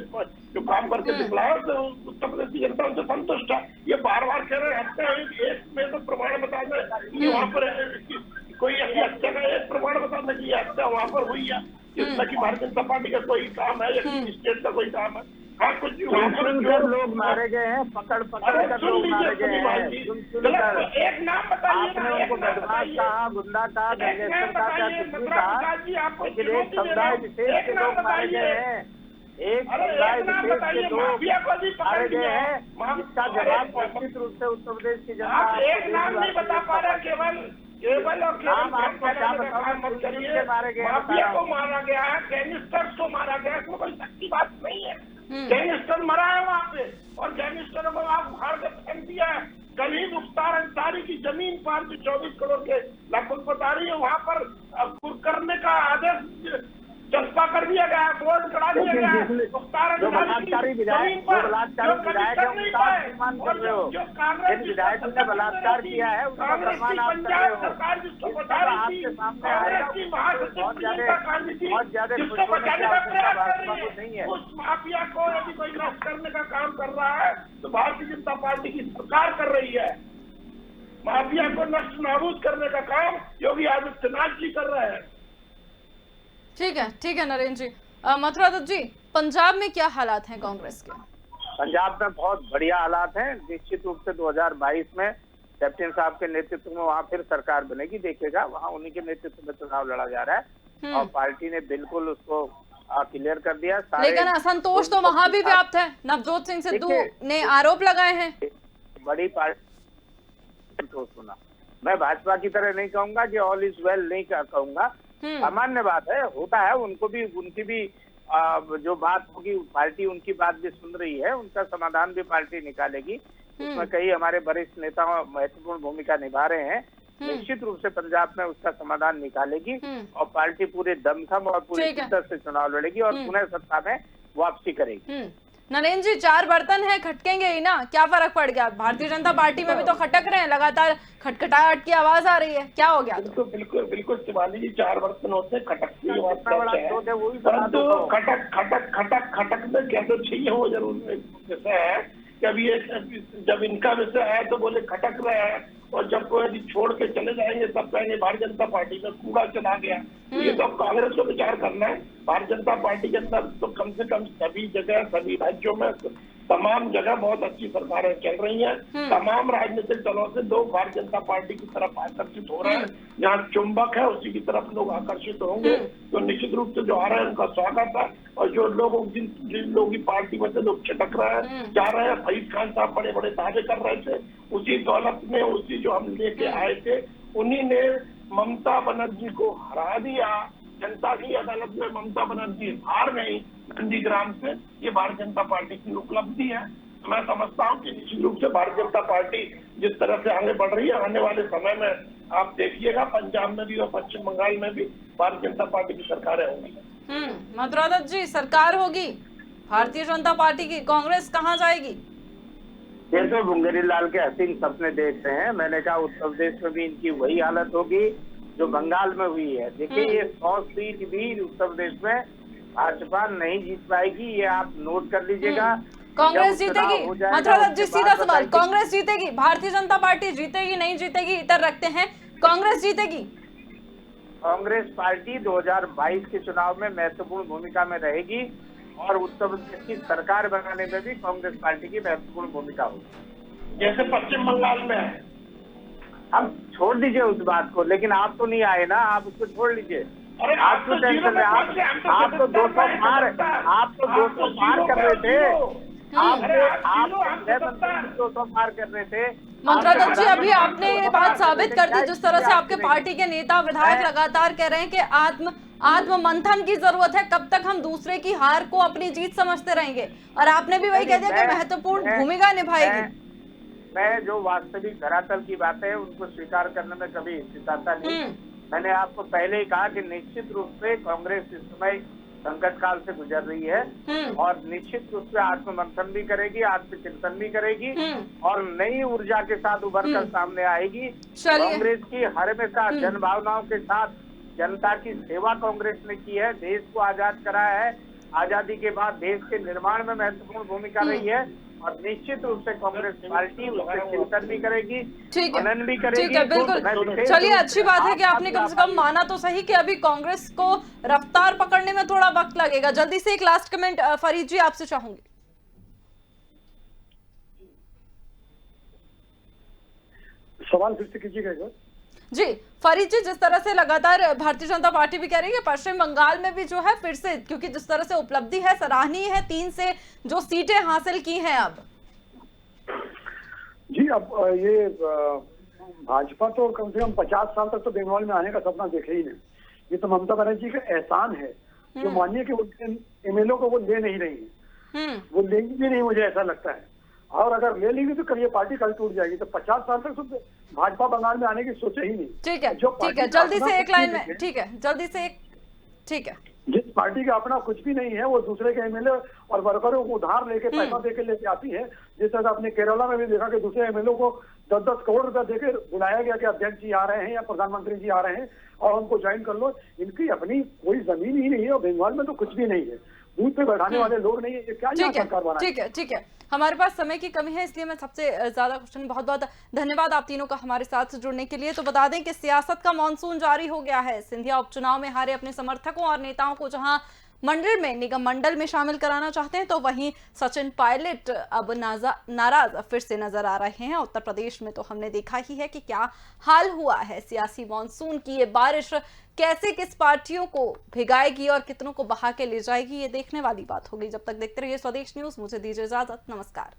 S4: जो काम करके दिखलाया तो उत्तर प्रदेश की जनता उनसे संतुष्ट है। ये बार बार कह रहे हैं एक में तो प्रमाण बता दें कि वहाँ पर कोई ऐसी हत्या का एक प्रमाण बता दें कि हत्या वहाँ पर हुई है, जिसमें कि भारतीय जनता पार्टी का कोई काम है या किसी स्टेट का कोई काम है। हाँ, कुछ
S2: लोग मारे गए हैं, पकड़ कर लोग मारे गए हैं।
S4: एक नाम बताइए,
S2: आपने उनको बदमाश कहा, गुंडा कहा, गैंगस्टर कहा, कुछ भी कहा, लेकिन एक समुदाय विशेष के लोग मारे गए हैं, एक समुदाय विशेष के लोग मारे गए हैं, इसका जवाब निश्चित रूप से उत्तर प्रदेश की जनता
S4: एक नाम नहीं बता पा रहा, केवल और मत करिए। माफिया को मारा गया है, गैंगस्टर्स को मारा गया है, इसमें कोई शक की बात नहीं है। गैंगस्टर मरा है वहाँ पे और गैंगस्टर में आप उखाड़ के फेंक दिया है। कल ही मुख्तार अंसारी की जमीन पर जो 24 करोड़ के लगभग बता रही है, वहाँ पर करने का आदेश चस्पा कर दिया गया है, बोर्ड चढ़ा दिया गया है। मुख्तार
S2: बलात्कारी विधायक है उनका आप सम्मान कर रहे हो, जिन विधायकों ने बलात्कार किया है उनका सम्मान आप कर रहे हो।
S4: सरकार जिसको बता
S2: आपके सामने आएगा बहुत ज्यादा नहीं है।
S4: उस माफिया को यदि कोई नष्ट करने का काम कर रहा है तो भारतीय जनता पार्टी की सरकार कर रही है। माफिया को नष्ट नाबूद करने का काम योगी आदित्यनाथ जी कर रहे हैं।
S1: ठीक है नरेंद्र जी। मथुरा दत्त जी, पंजाब में क्या हालात हैं कांग्रेस के?
S2: पंजाब में बहुत बढ़िया हालात हैं। निश्चित रूप से 2022 में कैप्टन साहब के नेतृत्व में वहाँ फिर सरकार बनेगी, देखिएगा वहाँ उन्हीं के नेतृत्व में चुनाव लड़ा जा रहा है और पार्टी ने बिल्कुल उसको क्लियर कर दिया।
S1: लेकिन असंतोष तो वहाँ भी व्याप्त है। नवजोत सिंह सिद्धू ने आरोप लगाए हैं।
S2: बड़ी पार्टी संतोष होना, मैं भाजपा की तरह नहीं कहूंगा कि ऑल इज वेल नहीं कहूंगा, सामान्य बात है, होता है। उनकी भी जो बात होगी पार्टी उनकी बात भी सुन रही है, उनका समाधान भी पार्टी निकालेगी। उसमें कई हमारे वरिष्ठ नेता महत्वपूर्ण भूमिका निभा रहे हैं। निश्चित रूप से पंजाब में उसका समाधान निकालेगी और पार्टी पूरे दमखम और पूरी शिद्दत से चुनाव लड़ेगी और पुनः सत्ता में वापसी करेगी।
S1: नरेंद्र जी, 4 बर्तन है, खटकेंगे ही ना, क्या फर्क पड़ गया? भारतीय जनता पार्टी में भी तो खटक रहे हैं, लगातार खटखटाहट की आवाज आ रही है, क्या हो गया?
S4: बिल्कुल शिवाली जी, 4 बर्तन होते खटकती है, परंतु खटक में क्या तो चाहिए वो जरूर विषय है। जब इनका विषय है तो बोले खटक रहे हैं और जब कोई यदि छोड़ के चले जाएंगे तब कहेंगे भारतीय जनता पार्टी में कूड़ा चला गया। ये तो कांग्रेस को विचार करना है। भारतीय जनता पार्टी के अंदर तो कम से कम सभी जगह सभी राज्यों में तमाम जगह बहुत अच्छी सरकारें चल रही हैं। तमाम राजनीतिक दलों से लोग भारतीय जनता पार्टी की तरफ आकर्षित हो रहे हैं। जहाँ चुंबक है उसी की तरफ लोग आकर्षित होंगे, तो निश्चित रूप से जो आ रहे हैं उनका स्वागत है। और जो लोगों जिन लोगों की पार्टी में से लोग छिटक रहे हैं, जा रहे हैं, फरीद खान साहब बड़े बड़े दावे कर रहे थे, उसी दौलत में उसी जो हम लेके आए थे, उन्हीं ने ममता बनर्जी को हरा दिया। जनता की अदालत में ममता बनर्जी हार गई नंदीग्राम से। ये भारतीय जनता पार्टी की उपलब्धि है। मैं समझता हूँ कि निश्चित रूप से भारतीय जनता पार्टी जिस तरह से आगे बढ़ रही है, आने वाले समय में आप देखिएगा पंजाब में भी और पश्चिम बंगाल में भी भारतीय जनता पार्टी की सरकारें होंगी।
S1: मथुरा दत्त जी, सरकार होगी भारतीय जनता पार्टी की, कांग्रेस कहाँ जाएगी?
S2: ये तो भुंगेरी लाल के हसीन सपने देख रहे हैं। मैंने कहा उत्तर प्रदेश में भी इनकी वही हालत होगी जो बंगाल में हुई है। देखिए ये 100 सीट भी उत्तर प्रदेश में भाजपा नहीं जीत पाएगी, ये आप नोट कर लीजिएगा।
S1: कांग्रेस जीतेगी? मथुरा दत्त जी, सीधा सवाल, कांग्रेस जीतेगी? भारतीय जनता पार्टी जीतेगी नहीं जीतेगी इतर रखते हैं, कांग्रेस जीतेगी?
S2: कांग्रेस पार्टी 2022 के चुनाव में महत्वपूर्ण भूमिका में रहेगी और उत्तर प्रदेश की सरकार बनाने में भी कांग्रेस पार्टी की महत्वपूर्ण भूमिका होगी।
S4: जैसे पश्चिम बंगाल में है।
S2: हम छोड़ दीजिए उस बात को, लेकिन आप तो नहीं आए ना, आप उसको छोड़ लीजिए।
S4: अरे
S2: आप तो टेंशन में, आप तो 200 पार कर रहे थे, आप 200 पार कर रहे थे।
S1: मथुरा दत्त जी, अभी आपने ये बात साबित कर दी, जिस तरह से आपके पार्टी के नेता विधायक लगातार कह रहे हैं कि आत्म मंथन की जरूरत है, कब तक हम दूसरे की हार को अपनी जीत समझते रहेंगे, और आपने भी वही कह दिया कि महत्वपूर्ण भूमिका निभाएगी।
S2: मैं जो वास्तविक धरातल की बातें हैं उनको स्वीकार करने में कभी हिचकिचाता नहीं। मैंने आपको पहले ही कहा कि निश्चित रूप से कांग्रेस इस समय संकट काल से गुजर रही है और निश्चित रूप से आत्ममंथन भी करेगी, आत्मचिंतन भी करेगी और नई ऊर्जा के साथ उभर कर सामने आएगी। कांग्रेस की हर हमेशा जन भावनाओं के साथ जनता की सेवा कांग्रेस ने की है, देश को आजाद कराया है, आजादी के बाद देश के निर्माण में महत्वपूर्ण भूमिका रही है और निश्चित रूप से कांग्रेस पार्टी उसके चिंतन भी करेगी, मनन भी करेगी।
S1: ठीक है, बिल्कुल। चलिए, अच्छी बात है कि आपने कम से कम माना तो सही कि अभी कांग्रेस को रफ्तार पकड़ने में थोड़ा वक्त लगेगा। जल्दी से एक लास्ट कमेंट फरीद जी आपसे चाहूंगी।
S3: सवाल फिर से कीजिएगा
S1: जी। फरीद जी, जिस तरह से लगातार भारतीय जनता पार्टी भी कह रही है कि पश्चिम बंगाल में भी जो है फिर से, क्योंकि जिस तरह से उपलब्धि है सराहनीय है, 3 से जो सीटें हासिल की हैं अब।
S3: जी, अब ये भाजपा तो कम से कम 50 साल तक तो बंगाल में आने का सपना देखे ही नहीं। ये तो ममता बनर्जी का एहसान है जो मानिए कि वो एमएलए को वो ले नहीं रही है, वो लेंगी भी नहीं, मुझे ऐसा लगता है। और अगर ले लेंगे तो कल ये पार्टी कल टूट जाएगी। तो 50 साल तक तो भाजपा बंगाल में आने की सोचा ही नहीं।
S1: ठीक है, ठीक है, जल्दी से एक लाइन में, ठीक है, जल्दी से एक, ठीक है।
S3: जिस पार्टी का अपना कुछ भी नहीं है वो दूसरे के एमएलए और वर्करों को उधार लेके पैसा देके लेके आती है। जिस तरह आपने केरला में भी देखा कि दूसरे एमएलए को 10-10 करोड़ रुपया देके बुलाया गया कि अध्यक्ष जी आ रहे हैं या प्रधानमंत्री जी आ रहे हैं और उनको ज्वाइन कर लो। इनकी अपनी कोई जमीन ही नहीं है और बंगाल में तो कुछ भी नहीं है, बूथ पे बैठाने वाले लोग नहीं है। ये क्या सरकार बना?
S1: ठीक है, ठीक है, हमारे पास समय की कमी है, इसलिए मैं सबसे ज्यादा क्वेश्चन, बहुत बहुत धन्यवाद आप तीनों का हमारे साथ जुड़ने के लिए। तो बता दें कि सियासत का मॉनसून जारी हो गया है। सिंधिया उपचुनाव में हारे अपने समर्थकों और नेताओं को जहां मंडल में, निगम मंडल में शामिल कराना चाहते हैं, तो वहीं सचिन पायलट अब नाराज फिर से नजर आ रहे हैं। उत्तर प्रदेश में तो हमने देखा ही है कि क्या हाल हुआ है। सियासी मॉनसून की ये बारिश कैसे किस पार्टियों को भिगाएगी और कितनों को बहा के ले जाएगी, ये देखने वाली बात होगी। जब तक देखते रहिए स्वदेश न्यूज, मुझे दीजिए इजाजत, नमस्कार।